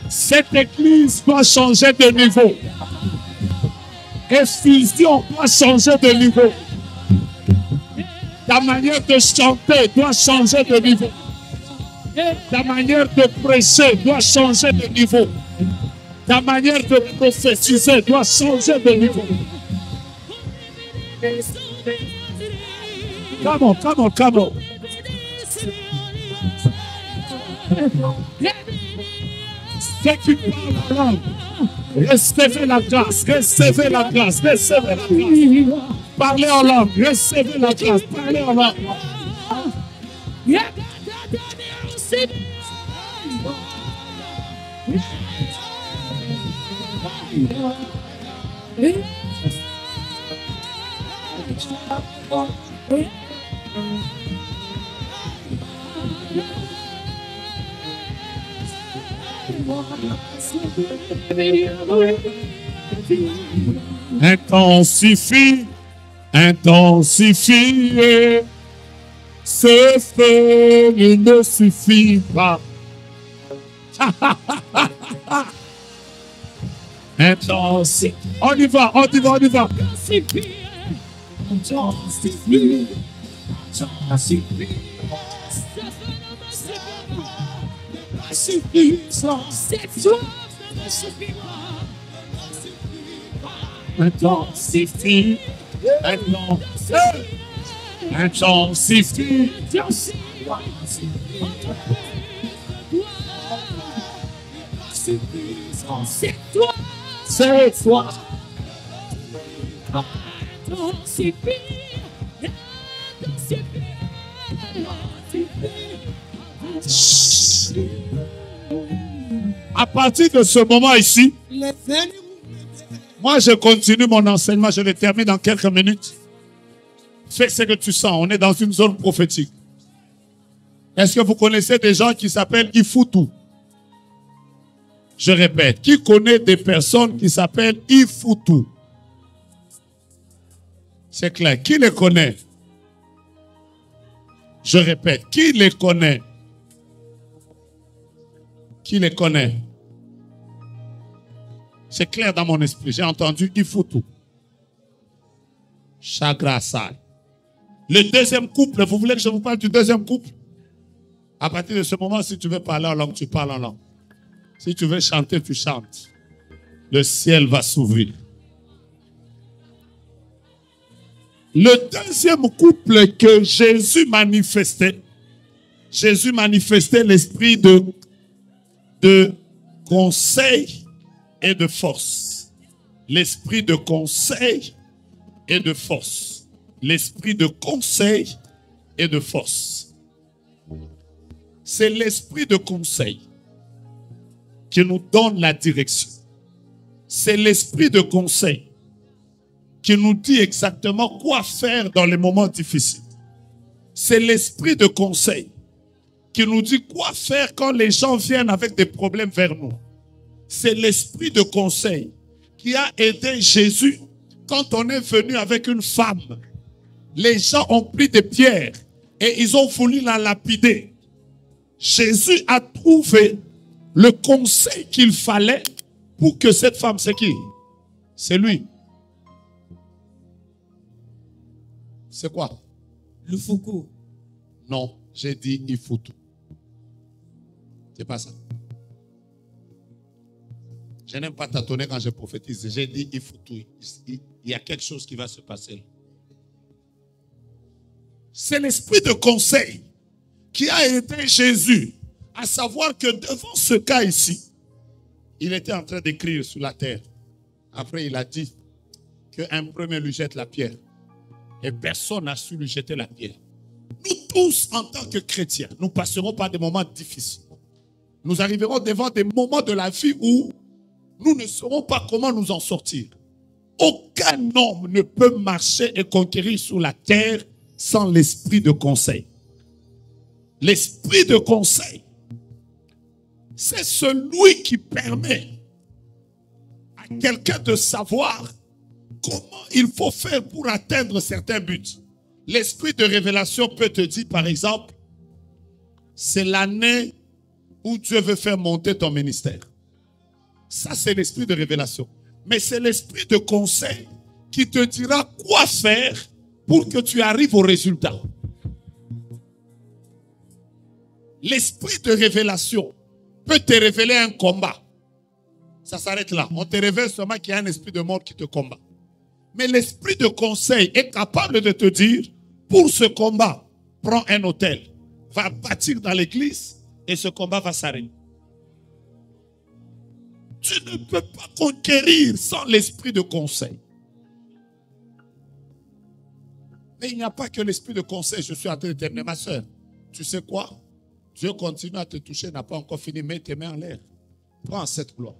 Cette église doit changer de niveau. Effusion doit changer de niveau. Ta manière de chanter doit changer de niveau. Ta manière de prêcher doit changer de niveau. Ta manière de prophétiser doit changer de niveau. Come on. Ceux qui parlent la langue, recevez la grâce, recevez la grâce, recevez la grâce. Parlez en langue, recevez la grâce, parlez en langue. Intensifie, intensifie, ce feu ne suffit pas. Intensifie. On y va, on y va, on y va. Intensifie, intensifie, intensifie. Cette soif ne suffit pas. Intensifie, intensifie, C'est toi, c'est toi. intensifie, intensifie. À partir de ce moment ici, moi je continue mon enseignement, je le termine dans quelques minutes. Fais ce que tu sens, on est dans une zone prophétique. Est-ce que vous connaissez des gens qui s'appellent Ifutu? Je répète, qui connaît des personnes qui s'appellent Ifutu? C'est clair, qui les connaît? Je répète, qui les connaît? Qui les connaît? C'est clair dans mon esprit. J'ai entendu Ifutu. Chagrasal. Le deuxième couple, vous voulez que je vous parle du deuxième couple? À partir de ce moment, si tu veux parler en langue, tu parles en langue. Si tu veux chanter, tu chantes. Le ciel va s'ouvrir. Le deuxième couple que Jésus manifestait l'esprit de conseil et de force. L'esprit de conseil et de force. L'esprit de conseil et de force. C'est l'esprit de conseil qui nous donne la direction. C'est l'esprit de conseil qui nous dit exactement quoi faire dans les moments difficiles. C'est l'esprit de conseil qui nous dit quoi faire quand les gens viennent avec des problèmes vers nous. C'est l'esprit de conseil qui a aidé Jésus quand on est venu avec une femme. Les gens ont pris des pierres et ils ont voulu la lapider. Jésus a trouvé le conseil qu'il fallait pour que cette femme, c'est qui? C'est lui. C'est quoi? Le Foucault. Non, j'ai dit Ifutu. C'est pas ça. Je n'aime pas tâtonner quand je prophétise. J'ai dit Ifutu. Il y a quelque chose qui va se passer là. C'est l'esprit de conseil qui a aidé Jésus à savoir que devant ce cas ici, il était en train d'écrire sur la terre. Après, il a dit qu'un premier lui jette la pierre. Et personne n'a su lui jeter la pierre. Nous tous, en tant que chrétiens, nous passerons par des moments difficiles. Nous arriverons devant des moments de la vie où nous ne saurons pas comment nous en sortir. Aucun homme ne peut marcher et conquérir sur la terre sans l'esprit de conseil. L'esprit de conseil, c'est celui qui permet à quelqu'un de savoir comment il faut faire pour atteindre certains buts. L'esprit de révélation peut te dire, par exemple, c'est l'année où Dieu veut faire monter ton ministère. Ça, c'est l'esprit de révélation. Mais c'est l'esprit de conseil qui te dira quoi faire pour que tu arrives au résultat. L'esprit de révélation peut te révéler un combat. Ça s'arrête là. On te révèle seulement qu'il y a un esprit de mort qui te combat. Mais l'esprit de conseil est capable de te dire, pour ce combat, prends un hôtel, va bâtir dans l'église et ce combat va s'arrêter. Tu ne peux pas conquérir sans l'esprit de conseil. Mais il n'y a pas que l'esprit de conseil. Je suis en train de terminer, ma soeur. Tu sais quoi? Dieu continue à te toucher, n'a pas encore fini. Mets tes mains en l'air. Prends cette gloire.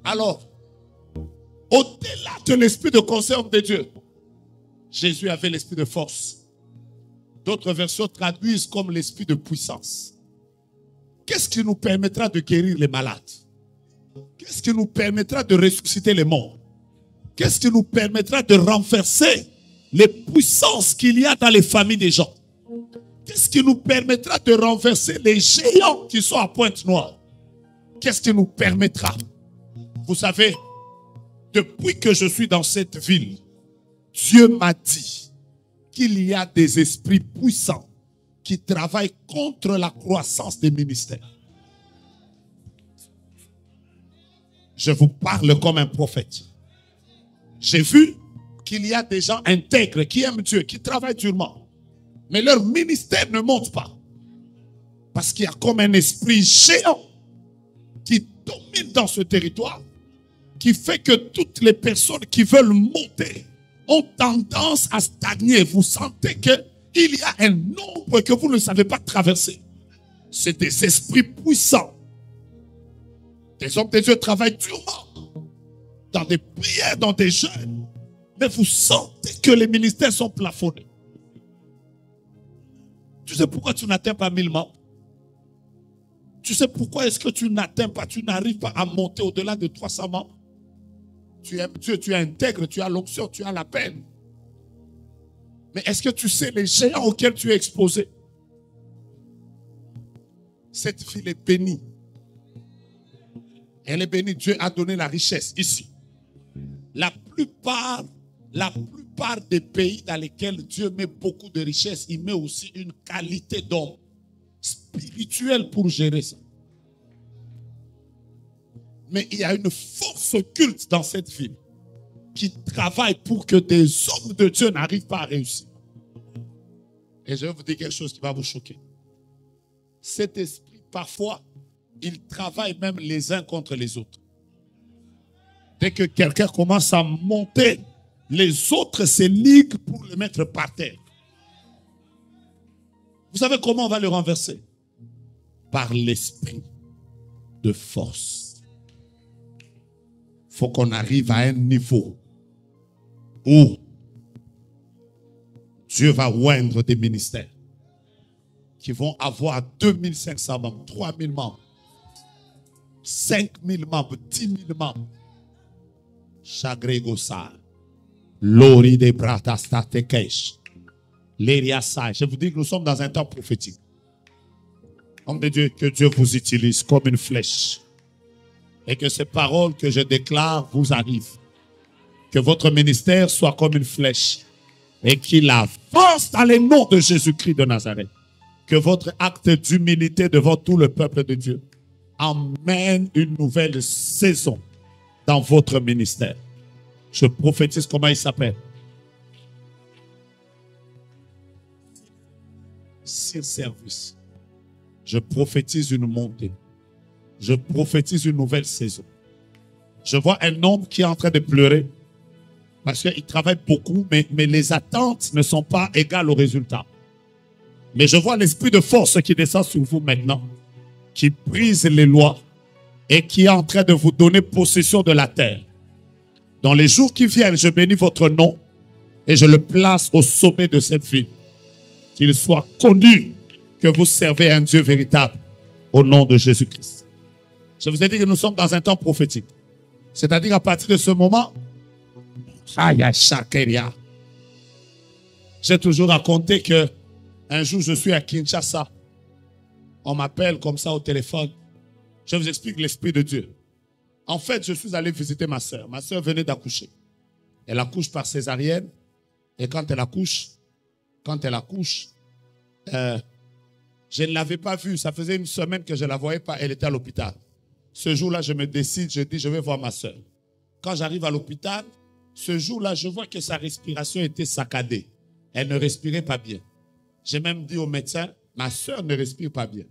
Alors, au-delà de l'esprit de conseil homme de Dieu, Jésus avait l'esprit de force. D'autres versions traduisent comme l'esprit de puissance. Qu'est-ce qui nous permettra de guérir les malades? Qu'est-ce qui nous permettra de ressusciter les morts? Qu'est-ce qui nous permettra de renverser les puissances qu'il y a dans les familles des gens? Qu'est-ce qui nous permettra de renverser les géants qui sont à Pointe-Noire? Qu'est-ce qui nous permettra? Vous savez, depuis que je suis dans cette ville, Dieu m'a dit qu'il y a des esprits puissants qui travaillent contre la croissance des ministères. Je vous parle comme un prophète. J'ai vu qu'il y a des gens intègres qui aiment Dieu, qui travaillent durement. Mais leur ministère ne monte pas. Parce qu'il y a comme un esprit géant qui domine dans ce territoire, qui fait que toutes les personnes qui veulent monter ont tendance à stagner. Vous sentez qu'il y a un nombre que vous ne savez pas traverser. C'est des esprits puissants. Des hommes de Dieu travaillent durement dans des prières, dans des jeûnes. Mais vous sentez que les ministères sont plafonnés. Tu sais pourquoi tu n'atteins pas 1000 membres? Tu sais pourquoi est-ce que tu n'atteins pas, tu n'arrives pas à monter au-delà de 300 membres? Tu aimes Dieu, tu es intègre, tu as l'onction, tu as la peine. Mais est-ce que tu sais les géants auxquels tu es exposé? Cette ville est bénie. Elle est bénie. Dieu a donné la richesse ici. La plupart des pays dans lesquels Dieu met beaucoup de richesse, il met aussi une qualité d'homme spirituel pour gérer ça. Mais il y a une force occulte dans cette ville qui travaille pour que des hommes de Dieu n'arrivent pas à réussir. Et je vais vous dire quelque chose qui va vous choquer. Cet esprit, parfois, il travaille même les uns contre les autres. Dès que quelqu'un commence à monter, les autres se liguent pour le mettre par terre. Vous savez comment on va le renverser? Par l'esprit de force. Il faut qu'on arrive à un niveau où Dieu va oindre des ministères qui vont avoir 2500 membres, 3000 membres, 5000 membres, 10 000 membres. Chagregosa, Lori de Bratastatekesh, Leriasai. Je vous dis que nous sommes dans un temps prophétique. Homme de Dieu, que Dieu vous utilise comme une flèche. Et que ces paroles que je déclare vous arrivent. Que votre ministère soit comme une flèche. Et qu'il avance dans les noms de Jésus-Christ de Nazareth. Que votre acte d'humilité devant tout le peuple de Dieu emmène une nouvelle saison dans votre ministère. Je prophétise, comment il s'appelle? Sir Service. Je prophétise une montée. Je prophétise une nouvelle saison. Je vois un homme qui est en train de pleurer parce qu'il travaille beaucoup, mais les attentes ne sont pas égales aux résultats. Mais je vois l'esprit de force qui descend sur vous maintenant, qui brise les lois et qui est en train de vous donner possession de la terre. Dans les jours qui viennent, je bénis votre nom et je le place au sommet de cette ville. Qu'il soit connu que vous servez un Dieu véritable au nom de Jésus-Christ. Je vous ai dit que nous sommes dans un temps prophétique. C'est-à-dire à partir de ce moment, j'ai toujours raconté que un jour je suis à Kinshasa. On m'appelle comme ça au téléphone. Je vous explique l'esprit de Dieu. En fait, je suis allé visiter ma soeur. Ma soeur venait d'accoucher. Elle accouche par césarienne. Et quand elle accouche, je ne l'avais pas vue. Ça faisait une semaine que je ne la voyais pas. Elle était à l'hôpital. Ce jour-là, je me décide, je dis, je vais voir ma soeur. Quand j'arrive à l'hôpital, ce jour-là, je vois que sa respiration était saccadée. Elle ne respirait pas bien. J'ai même dit au médecin, ma soeur ne respire pas bien.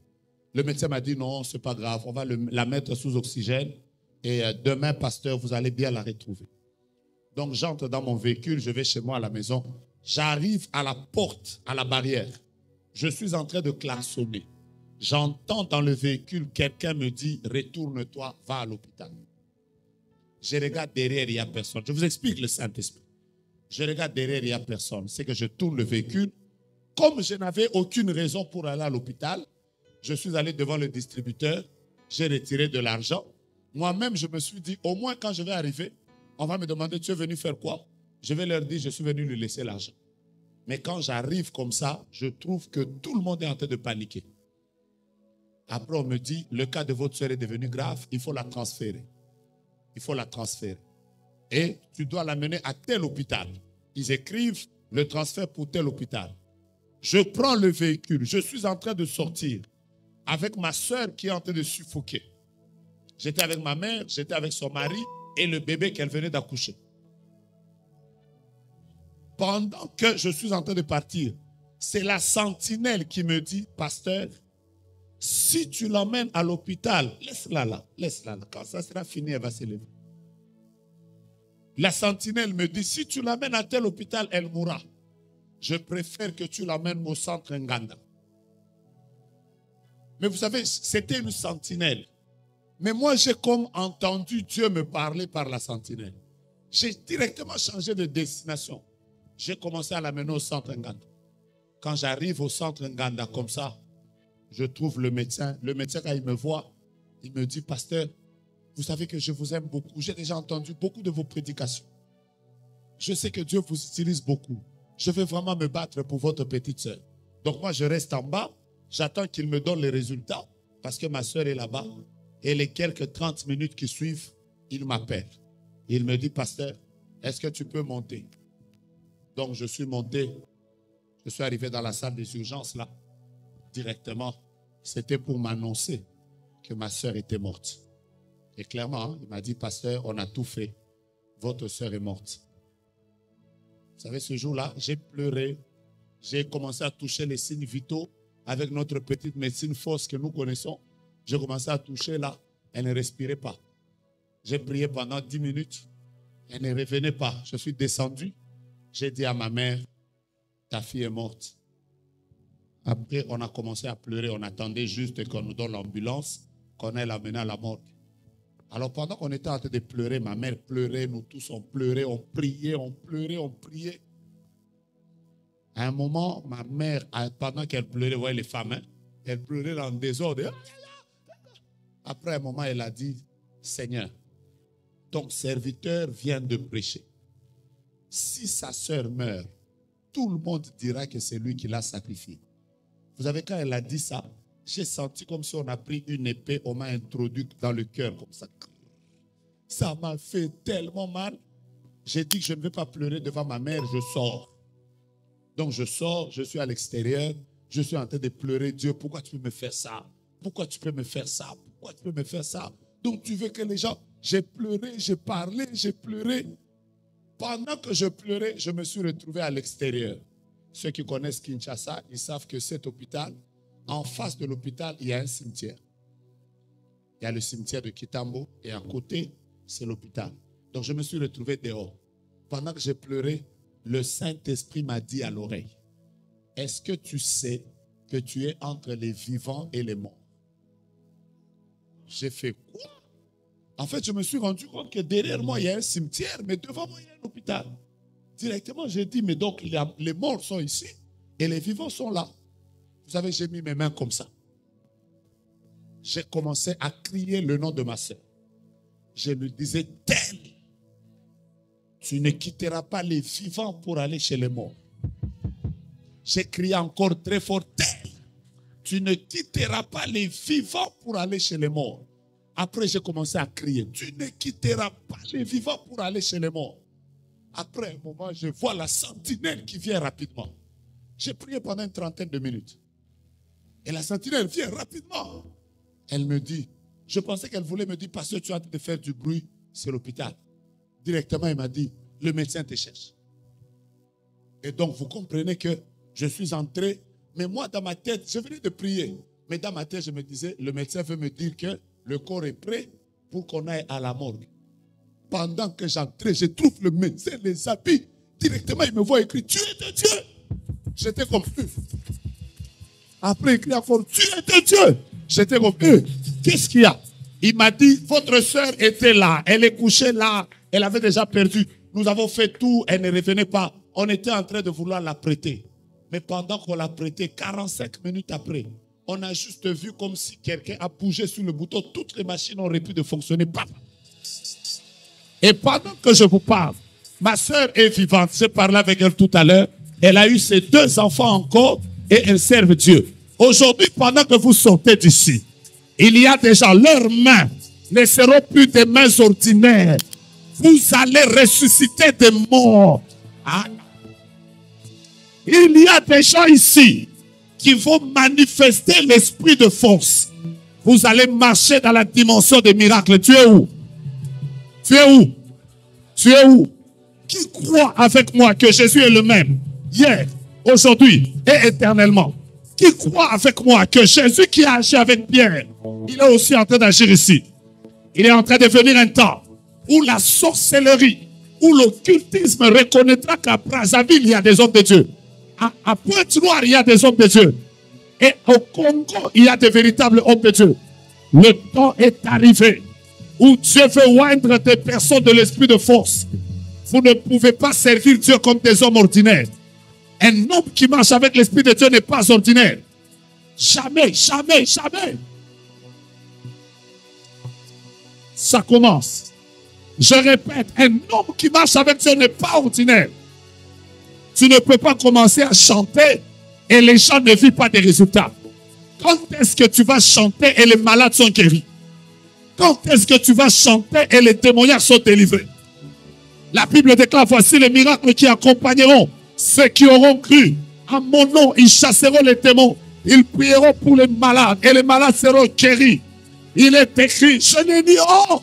Le médecin m'a dit, non, c'est pas grave, on va la mettre sous oxygène. Et demain, pasteur, vous allez bien la retrouver. Donc, j'entre dans mon véhicule, je vais chez moi à la maison. J'arrive à la porte, à la barrière. Je suis en train de klaxonner. J'entends dans le véhicule, quelqu'un me dit, retourne-toi, va à l'hôpital. Je regarde derrière, il n'y a personne. Je vous explique le Saint-Esprit. Je regarde derrière, il n'y a personne. C'est que je tourne le véhicule Comme je n'avais aucune raison pour aller à l'hôpital, je suis allé devant le distributeur, j'ai retiré de l'argent. Moi-même, je me suis dit, au moins quand je vais arriver, on va me demander, tu es venu faire quoi? Je vais leur dire, je suis venu lui laisser l'argent. Mais quand j'arrive comme ça, je trouve que tout le monde est en train de paniquer. Après, on me dit, le cas de votre soeur est devenu grave, il faut la transférer. Il faut la transférer. Et tu dois l'amener à tel hôpital. Ils écrivent le transfert pour tel hôpital. Je prends le véhicule, je suis en train de sortir avec ma soeur qui est en train de suffoquer. J'étais avec ma mère, j'étais avec son mari et le bébé qu'elle venait d'accoucher. Pendant que je suis en train de partir, c'est la sentinelle qui me dit, pasteur, si tu l'emmènes à l'hôpital, laisse-la là, laisse-la là. Quand ça sera fini, elle va s'élever. La sentinelle me dit, si tu l'amènes à tel hôpital, elle mourra. Je préfère que tu l'amènes au centre Nganda. Mais vous savez, c'était une sentinelle. Mais moi, j'ai comme entendu Dieu me parler par la sentinelle. J'ai directement changé de destination. J'ai commencé à l'amener au centre Nganda. Quand j'arrive au centre Nganda comme ça, je trouve le médecin. Le médecin, quand il me voit, il me dit, pasteur, vous savez que je vous aime beaucoup. J'ai déjà entendu beaucoup de vos prédications. Je sais que Dieu vous utilise beaucoup. Je vais vraiment me battre pour votre petite soeur. Donc moi, je reste en bas. J'attends qu'il me donne les résultats parce que ma soeur est là-bas. Et les quelques 30 minutes qui suivent, il m'appelle. Il me dit, pasteur, est-ce que tu peux monter? Donc je suis monté. Je suis arrivé dans la salle des urgences là. Directement. C'était pour m'annoncer que ma soeur était morte. Et clairement, il m'a dit, pasteur, on a tout fait. Votre soeur est morte. Vous savez, ce jour-là, j'ai pleuré. J'ai commencé à toucher les signes vitaux avec notre petite médecine fausse que nous connaissons. J'ai commencé à toucher là. Elle ne respirait pas. J'ai prié pendant 10 minutes. Elle ne revenait pas. Je suis descendu. J'ai dit à ma mère, ta fille est morte. Après, on a commencé à pleurer. On attendait juste qu'on nous donne l'ambulance, qu'on aille l'amener à la morgue. Alors pendant qu'on était en train de pleurer, ma mère pleurait, nous tous on pleurait, on priait, on pleurait, on priait. À un moment, ma mère, pendant qu'elle pleurait, vous voyez les femmes, hein, elle pleurait dans le désordre. Après un moment, elle a dit, Seigneur, ton serviteur vient de prêcher. Si sa sœur meurt, tout le monde dira que c'est lui qui l'a sacrifié. Vous savez, quand elle a dit ça, j'ai senti comme si on a pris une épée, on m'a introduit dans le cœur comme ça. Ça m'a fait tellement mal. J'ai dit que je ne vais pas pleurer devant ma mère, je sors. Donc je sors, je suis à l'extérieur, je suis en train de pleurer. Dieu, pourquoi tu peux me faire ça? Pourquoi tu peux me faire ça? Pourquoi tu peux me faire ça? Donc tu veux que les gens... J'ai pleuré, j'ai parlé, j'ai pleuré. Pendant que je pleurais, je me suis retrouvé à l'extérieur. Ceux qui connaissent Kinshasa, ils savent que cet hôpital, en face de l'hôpital, il y a un cimetière. Il y a le cimetière de Kitambo et à côté, c'est l'hôpital. Donc je me suis retrouvé dehors. Pendant que j'ai pleuré, le Saint-Esprit m'a dit à l'oreille, est-ce que tu sais que tu es entre les vivants et les morts? J'ai fait quoi? En fait, je me suis rendu compte que derrière moi, il y a un cimetière, mais devant moi, il y a un hôpital. Directement, j'ai dit, mais donc les morts sont ici et les vivants sont là. Vous savez, j'ai mis mes mains comme ça. J'ai commencé à crier le nom de ma sœur. Je lui disais, tel, tu ne quitteras pas les vivants pour aller chez les morts. J'ai crié encore très fort, tel, tu ne quitteras pas les vivants pour aller chez les morts. Après, j'ai commencé à crier, tu ne quitteras pas les vivants pour aller chez les morts. Après un moment, je vois la sentinelle qui vient rapidement. J'ai prié pendant une trentaine de minutes. Et la sentinelle vient rapidement. Elle me dit, je pensais qu'elle voulait me dire, parce que tu es en train de faire du bruit, c'est l'hôpital. Directement, elle m'a dit, le médecin te cherche. Et donc, vous comprenez que je suis entré, mais moi, dans ma tête, je venais de prier. Mais dans ma tête, je me disais, le médecin veut me dire que le corps est prêt pour qu'on aille à la morgue. Pendant que j'entrais, je trouve le médecin, les habits. Directement, il me voit écrire, tu es de Dieu. J'étais comme, Après, il crie encore, tu es de Dieu. J'étais comme, qu'est-ce qu'il y a? Il m'a dit, votre soeur était là. Elle est couchée là. Elle avait déjà perdu. Nous avons fait tout. Elle ne revenait pas. On était en train de vouloir la prêter. Mais pendant qu'on l'a prêté, 45 minutes après, on a juste vu comme si quelqu'un a bougé sur le bouton. Toutes les machines auraient pu de fonctionner. Paf. Et pendant que je vous parle, ma soeur est vivante. J'ai parlé avec elle tout à l'heure. Elle a eu ses 2 enfants encore et elle sert Dieu. Aujourd'hui, pendant que vous sortez d'ici, il y a des gens, leurs mains ne seront plus des mains ordinaires. Vous allez ressusciter des morts. Ah. Il y a des gens ici qui vont manifester l'esprit de force. Vous allez marcher dans la dimension des miracles. Tu es où? Tu es où? Tu es où? Qui croit avec moi que Jésus est le même hier, aujourd'hui et éternellement? Qui croit avec moi que Jésus qui a agi avec Pierre, il est aussi en train d'agir ici? Il est en train de venir un temps où la sorcellerie, où l'occultisme reconnaîtra qu'à Brazzaville, il y a des hommes de Dieu. À Pointe-Noire, il y a des hommes de Dieu. Et au Congo, il y a des véritables hommes de Dieu. Le temps est arrivé où Dieu veut oindre des personnes de l'esprit de force. Vous ne pouvez pas servir Dieu comme des hommes ordinaires. Un homme qui marche avec l'esprit de Dieu n'est pas ordinaire. Jamais, jamais, jamais. Ça commence. Je répète, un homme qui marche avec Dieu n'est pas ordinaire. Tu ne peux pas commencer à chanter et les gens ne vivent pas des résultats. Quand est-ce que tu vas chanter et les malades sont guéris? Quand est-ce que tu vas chanter et les témoignages sont délivrés? La Bible déclare, voici les miracles qui accompagneront ceux qui auront cru. À mon nom, ils chasseront les démons. Ils prieront pour les malades et les malades seront guéris. Il est écrit, je n'ai ni or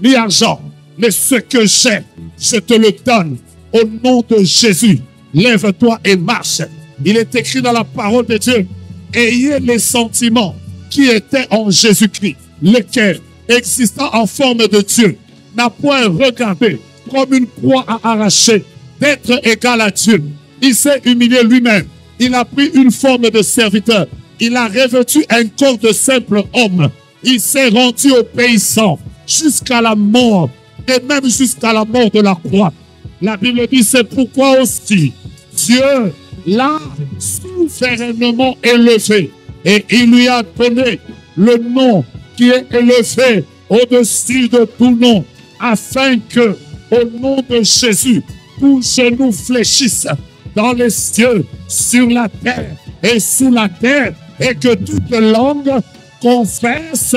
ni argent, mais ce que j'ai, je te le donne. Au nom de Jésus, lève-toi et marche. Il est écrit dans la parole de Dieu, ayez les sentiments qui étaient en Jésus-Christ, lequel, existant en forme de Dieu, n'a point regardé comme une croix à arracher d'être égal à Dieu. Il s'est humilié lui-même. Il a pris une forme de serviteur. Il a revêtu un corps de simple homme. Il s'est rendu obéissant jusqu'à la mort et même jusqu'à la mort de la croix. La Bible dit, c'est pourquoi aussi Dieu l'a souverainement élevé et il lui a donné le nom qui est élevé au-dessus de tout nom, afin que, au nom de Jésus, tous genoux fléchissent dans les cieux, sur la terre et sous la terre, et que toute langue confesse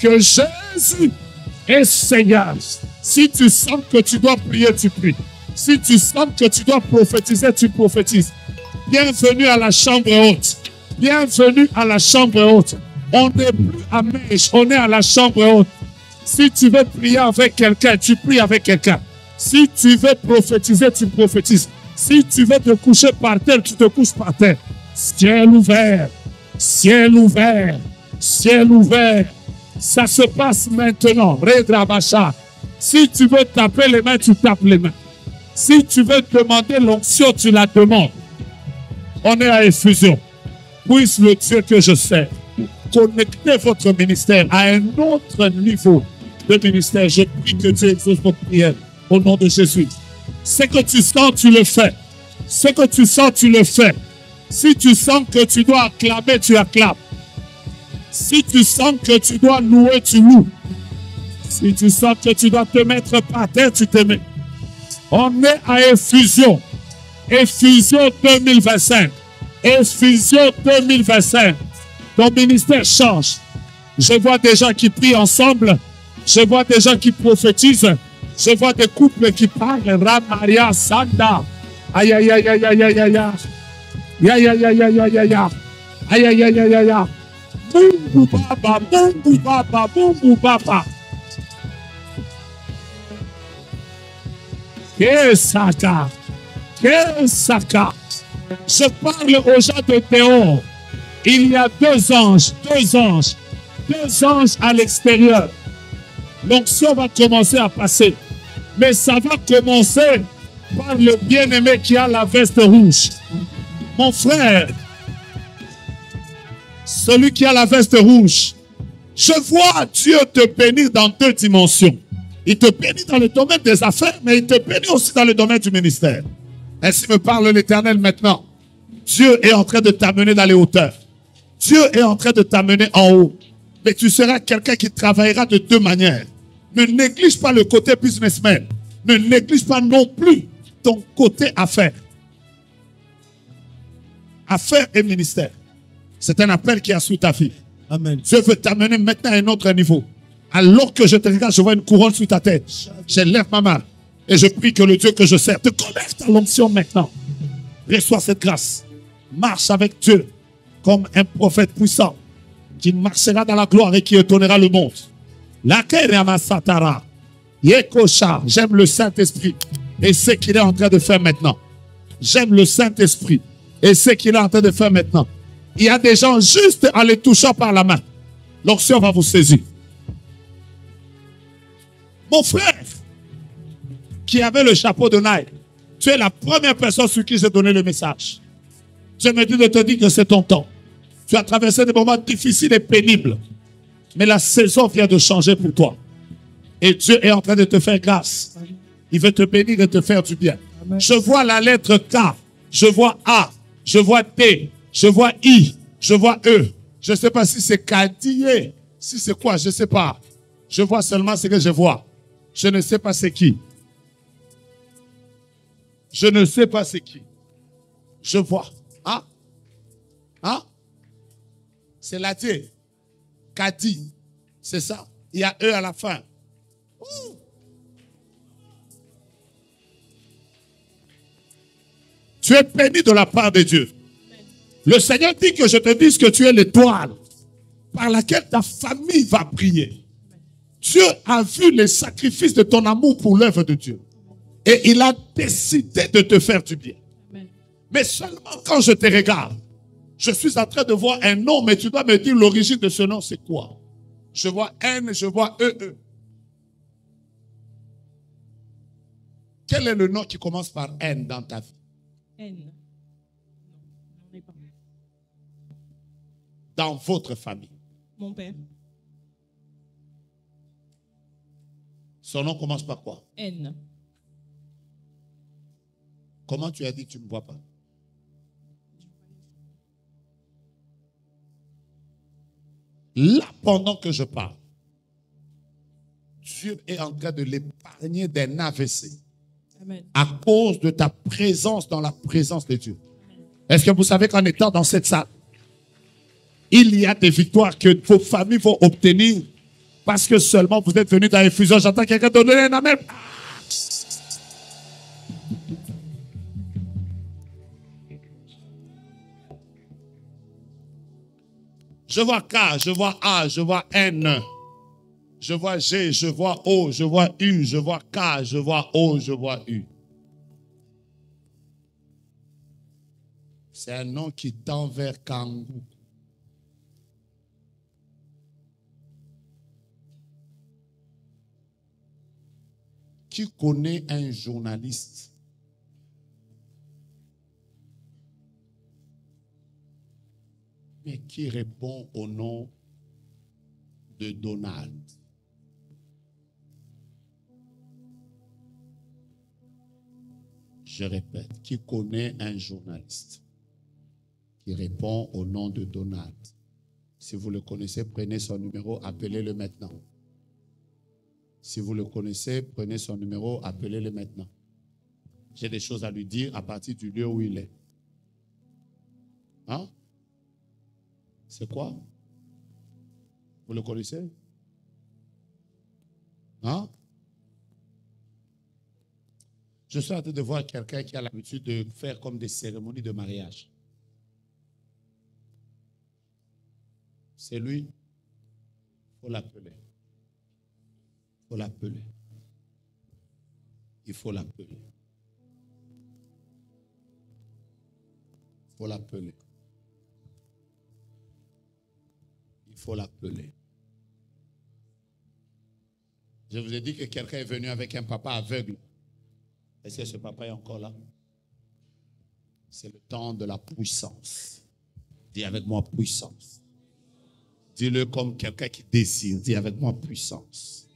que Jésus est Seigneur. Si tu sens que tu dois prier, tu pries. Si tu sens que tu dois prophétiser, tu prophétises. Bienvenue à la chambre haute. Bienvenue à la chambre haute. On n'est plus à Mèche, on est à la chambre haute. Si tu veux prier avec quelqu'un, tu pries avec quelqu'un. Si tu veux prophétiser, tu prophétises. Si tu veux te coucher par terre, tu te couches par terre. Ciel ouvert, ciel ouvert, ciel ouvert. Ça se passe maintenant. Redrabacha. Si tu veux taper les mains, tu tapes les mains. Si tu veux demander l'onction, tu la demandes. On est à effusion. Puisse le Dieu que je sers connecter votre ministère à un autre niveau de ministère. Je prie que Dieu exauce votre prière au nom de Jésus. Ce que tu sens, tu le fais. Ce que tu sens, tu le fais. Si tu sens que tu dois acclamer, tu acclames. Si tu sens que tu dois louer, tu loues. Si tu sens que tu dois te mettre par terre, tu te mets. On est à effusion. Effusion 2025. Effusion 2025. Ton ministère change. Je vois des gens qui prient ensemble. Je vois des gens qui prophétisent. Je vois des couples qui parlent. Ramaria Sanda. Aïe aïe aïe aïe aïe aïe aïe aïe. Aïe aïe aïe aïe aïe aïe. Aïe aïe aïe aïe aïe aïe. Mungu Baba, Mungu Baba, Mungu Baba. Kesaka. Kesaka. Je parle aux gens de dehors. Il y a deux anges à l'extérieur. L'onction va commencer à passer. Mais ça va commencer par le bien-aimé qui a la veste rouge. Mon frère, celui qui a la veste rouge, je vois Dieu te bénir dans deux dimensions. Il te bénit dans le domaine des affaires, mais il te bénit aussi dans le domaine du ministère. Ainsi me parle l'Éternel maintenant. Dieu est en train de t'amener dans les hauteurs. Dieu est en train de t'amener en haut. Mais tu seras quelqu'un qui travaillera de deux manières. Ne néglige pas le côté businessman. Ne néglige pas non plus ton côté affaires. Affaires et ministère. C'est un appel qui a sous ta vie. Amen. Dieu veut t'amener maintenant à un autre niveau. Alors que je te regarde, je vois une couronne sur ta tête. Je lève ma main et je prie que le Dieu que je sers te connecte à l'onction maintenant. Reçois cette grâce. Marche avec Dieu comme un prophète puissant qui marchera dans la gloire et qui étonnera le monde. J'aime le Saint-Esprit et ce qu'il est en train de faire maintenant. J'aime le Saint-Esprit et ce qu'il est en train de faire maintenant. Il y a des gens juste en les touchant par la main. L'onction va vous saisir. Mon frère, qui avait le chapeau de Nike, tu es la première personne sur qui j'ai donné le message. Je me dis de te dire que c'est ton temps. Tu as traversé des moments difficiles et pénibles. Mais la saison vient de changer pour toi. Et Dieu est en train de te faire grâce. Il veut te bénir et te faire du bien. Amen. Je vois la lettre K. Je vois A. Je vois T. Je vois I. Je vois E. Je ne sais pas si c'est Kadié. Si c'est quoi, je ne sais pas. Je vois seulement ce que je vois. Je ne sais pas c'est qui. Je ne sais pas c'est qui. Je vois. Hein? Hein? C'est Latier. Kadi. C'est ça. Il y a E à la fin. Ouh. Tu es béni de la part de Dieu. Le Seigneur dit que je te dise que tu es l'étoile par laquelle ta famille va briller. Dieu a vu les sacrifices de ton amour pour l'œuvre de Dieu. Et il a décidé de te faire du bien. Amen. Mais seulement quand je te regarde, je suis en train de voir un nom, mais tu dois me dire l'origine de ce nom, c'est quoi? Je vois N, je vois E. Quel est le nom qui commence par N dans ta vie? N. Non, j'en ai pas. Dans votre famille. Mon père. Son nom commence par quoi? N. Comment tu as dit que tu ne vois pas? Là, pendant que je parle, Dieu est en train de l'épargner d'un AVC Amen. à cause de ta présence dans la présence de Dieu. Est-ce que vous savez qu'en étant dans cette salle, il y a des victoires que vos familles vont obtenir parce que seulement vous êtes venus dans l'infusion? J'entends quelqu'un donner un amen. Je vois K, je vois A, je vois N, je vois G, je vois O, je vois U, je vois K, je vois O, je vois U. C'est un nom qui tend vers Kangou. Qui connaît un journaliste mais qui répond au nom de Donald? Je répète, qui connaît un journaliste qui répond au nom de Donald? Si vous le connaissez, prenez son numéro, appelez-le maintenant. Si vous le connaissez, prenez son numéro, appelez-le maintenant. J'ai des choses à lui dire à partir du lieu où il est. Hein? C'est quoi? Vous le connaissez? Hein? Je suis en train de voir quelqu'un qui a l'habitude de faire comme des cérémonies de mariage. C'est lui. Il faut l'appeler. Il faut l'appeler. Il faut l'appeler. Il faut l'appeler. Il faut l'appeler. Je vous ai dit que quelqu'un est venu avec un papa aveugle. Est-ce que ce papa est encore là? C'est le temps de la puissance. Dis avec moi puissance. Dis-le comme quelqu'un qui désire. Dis avec moi puissance.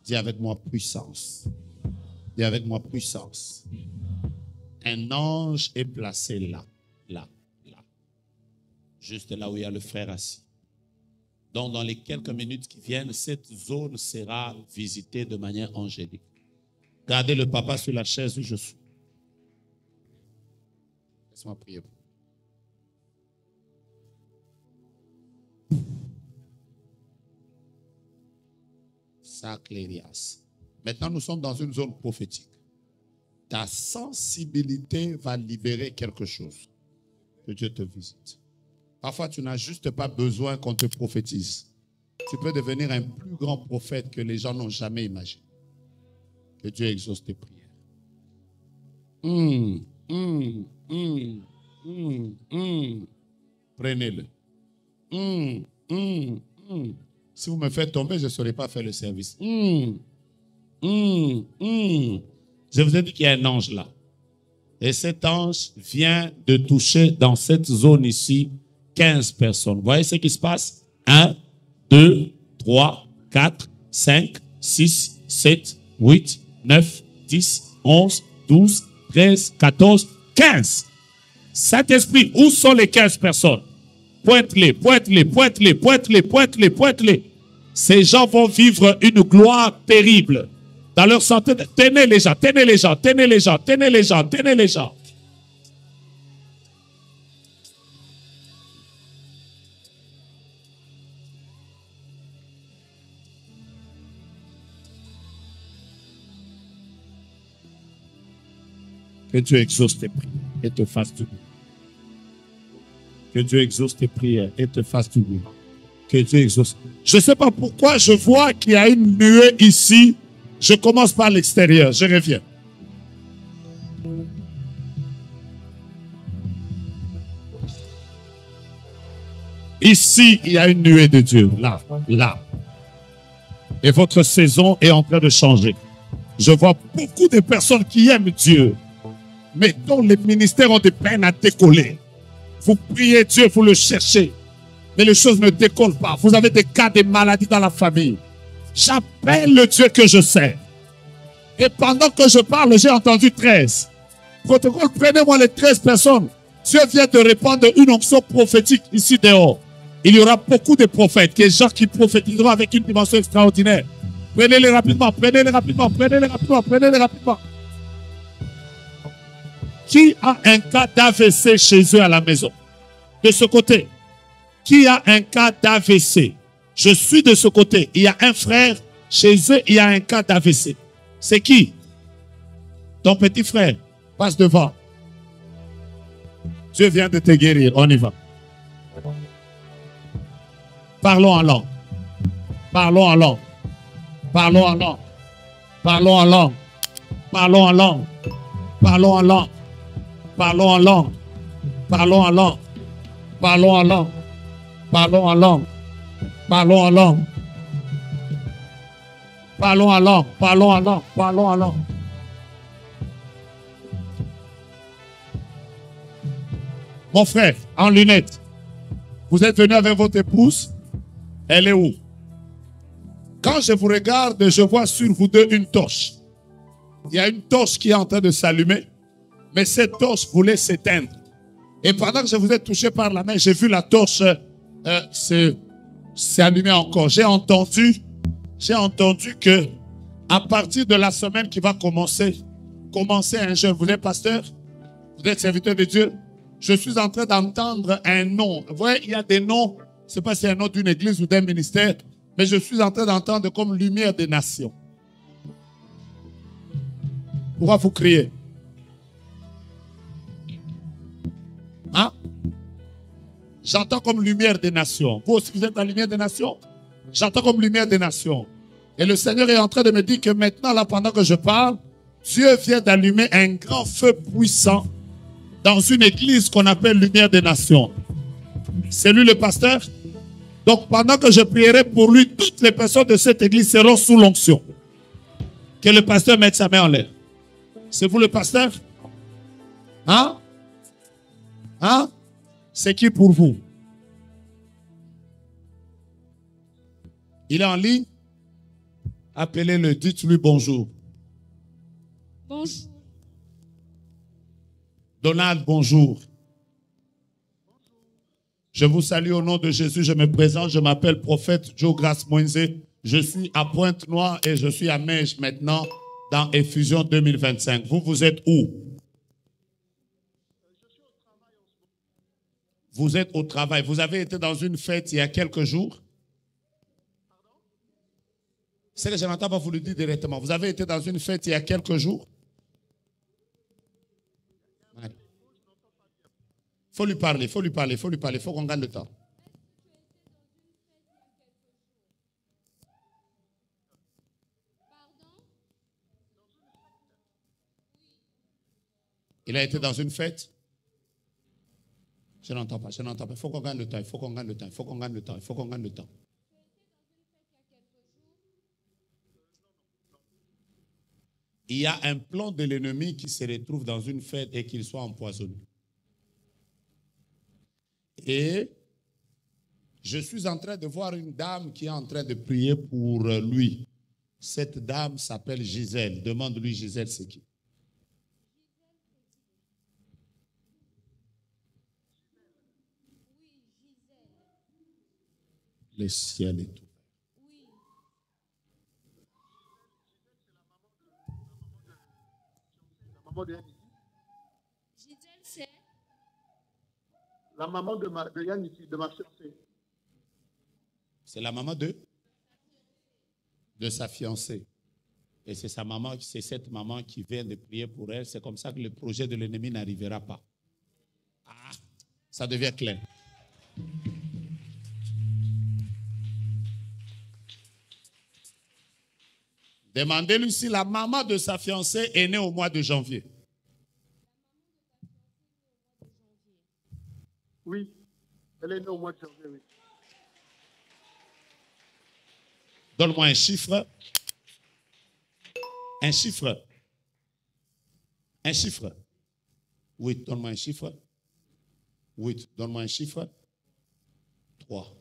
Dis avec moi puissance. Dis avec moi puissance. Un ange est placé là. Là. juste là où il y a le frère assis. Donc, dans les quelques minutes qui viennent, cette zone sera visitée de manière angélique. Gardez le papa sur la chaise où je suis. Laisse-moi prier pour vous. Saclérias. Maintenant, nous sommes dans une zone prophétique. Ta sensibilité va libérer quelque chose. Que Dieu te visite. Parfois, tu n'as juste pas besoin qu'on te prophétise. Tu peux devenir un plus grand prophète que les gens n'ont jamais imaginé. Que Dieu exauce tes prières. Prenez-le. Si vous me faites tomber, je ne saurais pas faire le service. Je vous ai dit qu'il y a un ange là. Et cet ange vient de toucher dans cette zone ici 15 personnes. Vous voyez ce qui se passe? 1, 2, 3, 4, 5, 6, 7, 8, 9, 10, 11, 12, 13, 14, 15. Saint-Esprit, où sont les 15 personnes? Pointe-les, pointe-les, pointe-les, pointe-les, pointe-les, pointe-les. Ces gens vont vivre une gloire terrible. Dans leur santé, tenez les gens, tenez les gens, tenez les gens, tenez les gens, tenez les gens. Que Dieu exauce tes prières et te fasse du bien. Que Dieu exauce tes prières et te fasse du bien. Que Dieu exauce. Je ne sais pas pourquoi je vois qu'il y a une nuée ici. Je commence par l'extérieur. Je reviens. Ici, il y a une nuée de Dieu. Là, là. Et votre saison est en train de changer. Je vois beaucoup de personnes qui aiment Dieu, mais dont les ministères ont des peines à décoller. Vous priez Dieu, vous le cherchez, mais les choses ne décollent pas. Vous avez des cas de maladies dans la famille. J'appelle le Dieu que je sais. Et pendant que je parle, j'ai entendu 13. Protocole, prenez-moi les 13 personnes. Dieu vient de répandre une onction prophétique ici dehors. Il y aura beaucoup de prophètes, des gens qui prophétiseront avec une dimension extraordinaire. Prenez-les rapidement, prenez-les rapidement, prenez-les rapidement, prenez-les rapidement. Qui a un cas d'AVC chez eux à la maison? De ce côté. Qui a un cas d'AVC? Je suis de ce côté. Il y a un frère, chez eux, il y a un cas d'AVC. C'est qui? Ton petit frère. Passe devant. Dieu vient de te guérir. On y va. Parlons en langue. Parlons en langue. Parlons en langue. Parlons en langue. Parlons en langue. Parlons en langue. Parlons en langue. Parlons en langue. Parlons en langue. Parlons en langue. Parlons en langue. Parlons en langue. Parlons en langue. Parlons en langue. Mon frère, en lunettes, vous êtes venu avec votre épouse. Elle est où? Quand je vous regarde, je vois sur vous deux une torche. Il y a une torche qui est en train de s'allumer, mais cette torche voulait s'éteindre. Et pendant que je vous ai touché par la main, j'ai vu la torche s'allumer encore. J'ai entendu que à partir de la semaine qui va commencer un jeûne. Vous êtes pasteur? Vous êtes serviteur de Dieu? Je suis en train d'entendre un nom. Vous voyez, il y a des noms. Je ne sais pas si c'est un nom d'une église ou d'un ministère, mais je suis en train d'entendre comme lumière des nations. Pourquoi vous criez? Hein? J'entends comme lumière des nations. Vous aussi, vous êtes la lumière des nations? J'entends comme lumière des nations. Et le Seigneur est en train de me dire que maintenant, là, pendant que je parle, Dieu vient d'allumer un grand feu puissant dans une église qu'on appelle lumière des nations. C'est lui le pasteur? Donc, pendant que je prierai pour lui, toutes les personnes de cette église seront sous l'onction. Que le pasteur mette sa main en l'air. C'est vous le pasteur? Hein? Hein? C'est qui pour vous? Il est en ligne? Appelez-le, dites-lui bonjour. Bonjour. Donald, bonjour. Je vous salue au nom de Jésus. Je me présente. Je m'appelle prophète Joe Grace Moïse. Je suis à Pointe-Noire et je suis à Mège maintenant dans Effusion 2025. Vous, vous êtes où? Vous êtes au travail. Vous avez été dans une fête il y a quelques jours? C'est que je n'entends pas vous le dire directement. Vous avez été dans une fête il y a quelques jours? Il faut lui parler, il faut lui parler, il faut lui parler. Il faut qu'on gagne le temps. Il a été dans une fête? Je n'entends pas, je n'entends pas. Il faut qu'on gagne le temps, il faut qu'on gagne le temps, il faut qu'on gagne le temps, il faut qu'on gagne le temps. Il y a un plan de l'ennemi qui se retrouve dans une fête et qu'il soit empoisonné. Et je suis en train de voir une dame qui est en train de prier pour lui. Cette dame s'appelle Gisèle. Demande-lui, Gisèle, c'est qui? Le ciel est ouvert. Gisèle, c'est la maman de Yann ici, de ma fiancée. C'est la maman de sa fiancée. Et c'est sa maman, c'est cette maman qui vient de prier pour elle. C'est comme ça que le projet de l'ennemi n'arrivera pas. Ah, ça devient clair. Demandez-lui si la maman de sa fiancée est née au mois de janvier. Oui, elle est née au mois de janvier, oui. Donne-moi un chiffre. Un chiffre. Un chiffre. 8, donne-moi un chiffre. 8, donne-moi un chiffre. 3.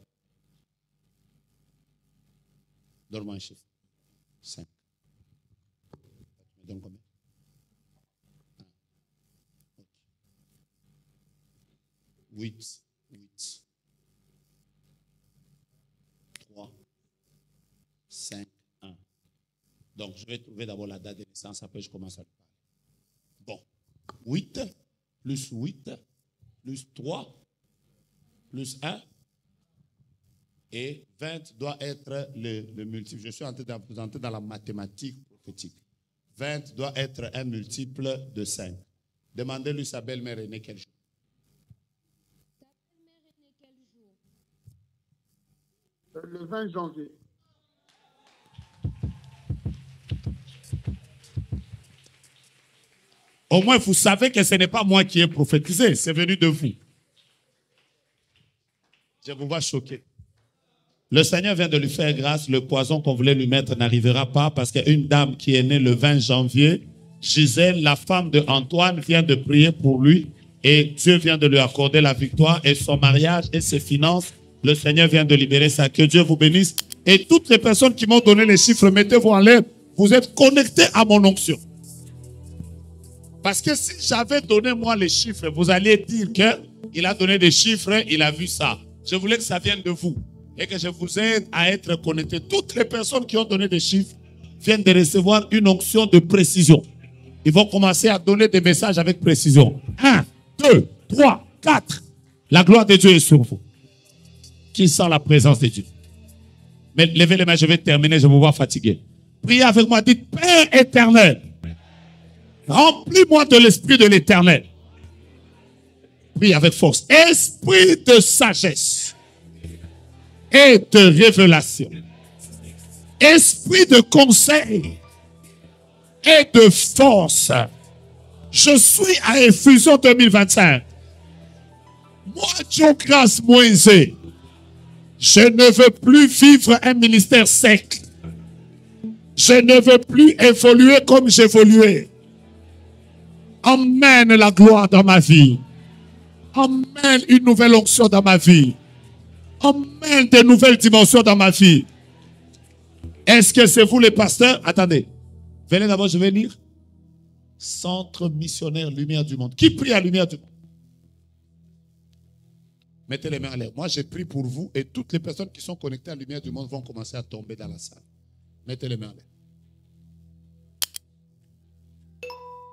Donne-moi un chiffre. 5. Tu me donnes combien? 8. 3. 5. 1. Donc, je vais trouver d'abord la date de naissance, après je commence à lui parler. Bon. 8 plus 8 plus 3 plus 1 et 20 doit être le multiple. Je suis en train de présenter dans la mathématique prophétique. 20 doit être un multiple de 5. Demandez-lui sa belle-mère est née quel jour? ta belle-mère est née quel jour? Le 20 janvier. Au moins, vous savez que ce n'est pas moi qui ai prophétisé, c'est venu de vous. Je vous vois choqué. Le Seigneur vient de lui faire grâce. Le poison qu'on voulait lui mettre n'arrivera pas parce qu'une dame qui est née le 20 janvier, Gisèle, la femme de Antoine, vient de prier pour lui et Dieu vient de lui accorder la victoire et son mariage et ses finances. Le Seigneur vient de libérer ça. Que Dieu vous bénisse. Et toutes les personnes qui m'ont donné les chiffres, mettez-vous en l'air. Vous êtes connectés à mon onction. Parce que si j'avais donné moi les chiffres, vous alliez dire qu'il a donné des chiffres, il a vu ça. Je voulais que ça vienne de vous et que je vous aide à être connectés. Toutes les personnes qui ont donné des chiffres viennent de recevoir une onction de précision. Ils vont commencer à donner des messages avec précision. 1, 2, 3, 4. La gloire de Dieu est sur vous. Qui sent la présence de Dieu? Mais levez les mains, je vais terminer, je vous vois fatigué. Priez avec moi, dites Père éternel. Remplis-moi de l'esprit de l'éternel. Prie avec force. Esprit de sagesse et de révélation. Esprit de conseil et de force. Je suis à Effusion 2025. Moi, Joe Grace Moïse, je ne veux plus vivre un ministère sec. Je ne veux plus évoluer comme j'évoluais. Emmène la gloire dans ma vie. Emmène une nouvelle onction dans ma vie. Emmène de nouvelles dimensions dans ma vie. Est-ce que c'est vous les pasteurs? Attendez. Venez d'abord, je vais lire. Centre missionnaire Lumière du Monde. Qui prie à Lumière du Monde? Mettez les mains à l'air. Moi, j'ai prié pour vous et toutes les personnes qui sont connectées à la lumière du monde vont commencer à tomber dans la salle. Mettez les mains à l'air.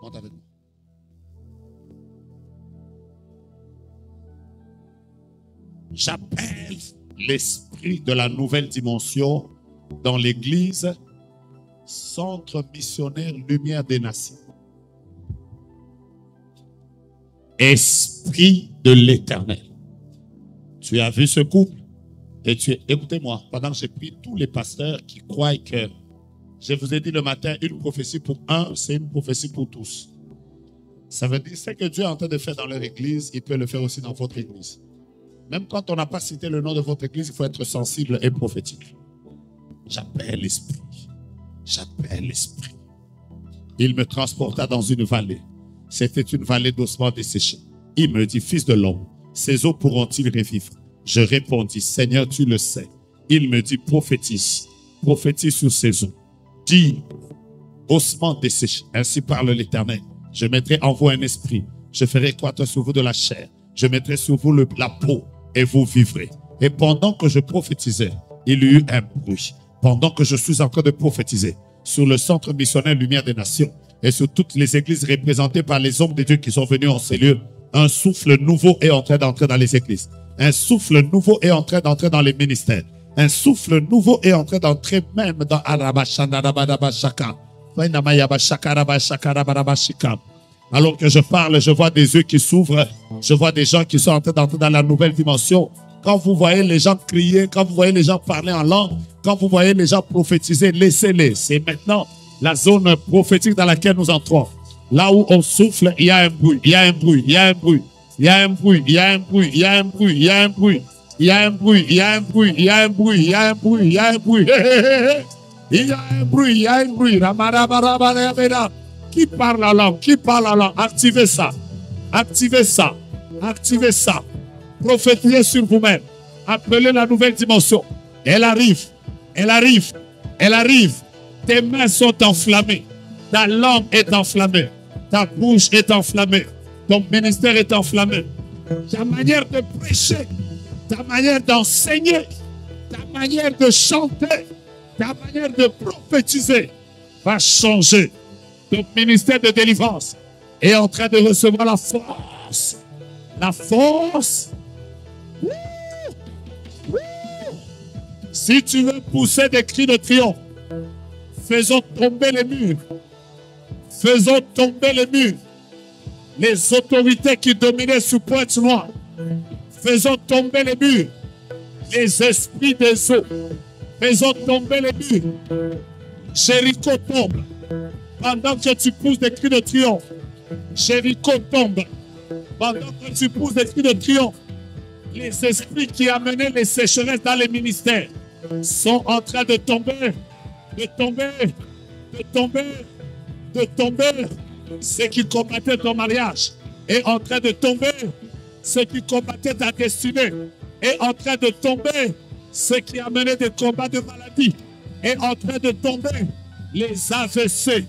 Monte avec moi. J'appelle l'esprit de la nouvelle dimension dans l'église, centre missionnaire lumière des nations. Esprit de l'éternel. Tu as vu ce couple et écoutez-moi, pendant que j'ai pris tous les pasteurs qui croient que je vous ai dit le matin, une prophétie pour un, c'est une prophétie pour tous. Ça veut dire, ce que Dieu est en train de faire dans leur église, il peut le faire aussi dans votre église. Même quand on n'a pas cité le nom de votre église, il faut être sensible et prophétique. J'appelle l'esprit. J'appelle l'esprit. Il me transporta dans une vallée. C'était une vallée d'ossements desséchés. Il me dit, fils de l'homme, ces eaux pourront-ils revivre? Je répondis, Seigneur, tu le sais. Il me dit, prophétise. Prophétise sur ces eaux. Dis, ossements desséchés. Ainsi parle l'Éternel. Je mettrai en vous un esprit. Je ferai croître sur vous de la chair. Je mettrai sur vous la peau et vous vivrez. Et pendant que je prophétisais, il y eut un bruit. Pendant que je suis en train de prophétiser sur le centre missionnaire Lumière des Nations et sur toutes les églises représentées par les hommes de Dieu qui sont venus en ces lieux, un souffle nouveau est en train d'entrer dans les églises. Un souffle nouveau est en train d'entrer dans les ministères. Un souffle nouveau est en train d'entrer même dans Arabashandarabadabashaka. Alors que je parle, je vois des yeux qui s'ouvrent. Je vois des gens qui sont en train d'entrer dans la nouvelle dimension. Quand vous voyez les gens crier, quand vous voyez les gens parler en langue, quand vous voyez les gens prophétiser, laissez-les. C'est maintenant la zone prophétique dans laquelle nous entrons. Là où on souffle, il y a un bruit, il y a un bruit, il y a un bruit, il y a un bruit, il y a un bruit, il y a un bruit, il y a un bruit, il y a un bruit, il y a un bruit, il y a un bruit, il y a un bruit, il y a un bruit. Il y a un bruit, il y a un bruit. Qui parle en langue? Qui parle en langue? Activez ça. Activez ça. Activez ça. Prophétisez sur vous-même. Appelez la nouvelle dimension. Elle arrive. Elle arrive. Elle arrive. Tes mains sont enflammées. Ta langue est enflammée. Ta bouche est enflammée. Ton ministère est enflammé. Ta manière de prêcher, ta manière d'enseigner, ta manière de chanter, ta manière de prophétiser va changer. Ton ministère de délivrance est en train de recevoir la force. La force. Si tu veux pousser des cris de triomphe, faisons tomber les murs. Faisons tomber les murs. Les autorités qui dominaient sous Pointe-Noire. Faisons tomber les murs. Les esprits des eaux. Faisons tomber les murs. Jéricho tombe. Pendant que tu pousses des cris de triomphe, Jéricho tombe. Pendant que tu pousses des cris de triomphe, les esprits qui amenaient les sécheresses dans les ministères sont en train de tomber, de tomber, de tomber, de tomber. Ce qui combattait ton mariage est en train de tomber. Ce qui combattait ta destinée est en train de tomber. Ce qui amenait des combats de maladie est en train de tomber. Les AVC,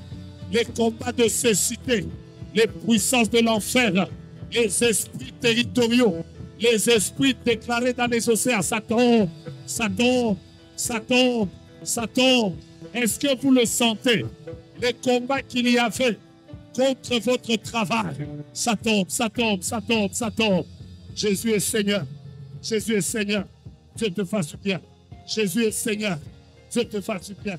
les combats de cécité, les puissances de l'enfer, les esprits territoriaux, les esprits déclarés dans les océans, ça tombe, ça tombe, ça tombe, ça tombe. Est-ce que vous le sentez? Les combats qu'il y avait contre votre travail, ça tombe, ça tombe, ça tombe, ça tombe. Jésus est Seigneur. Jésus est Seigneur. Dieu te fasse du bien. Jésus est Seigneur. Dieu te fasse du bien.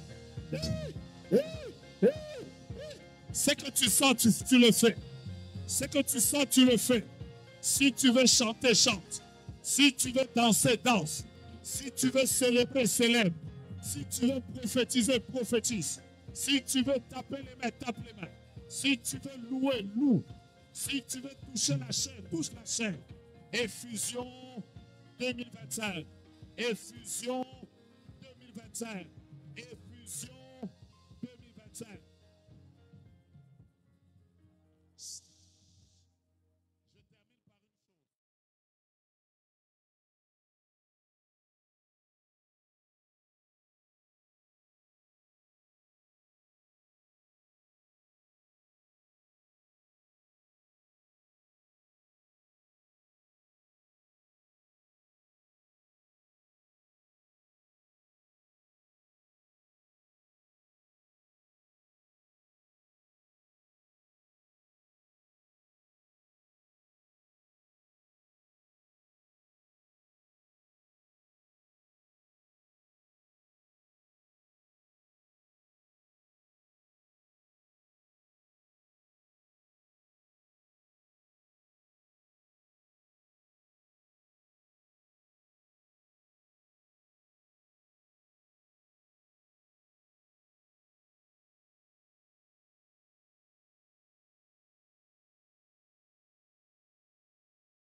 Ce que tu sens, tu le fais. Ce que tu sens, tu le fais. Si tu veux chanter, chante. Si tu veux danser, danse. Si tu veux célébrer, célèbre. Si tu veux prophétiser, prophétise. Si tu veux taper les mains, tape les mains. Si tu veux louer, loue. Si tu veux toucher la chair, touche la chair. Effusion 2025. Effusion 2025.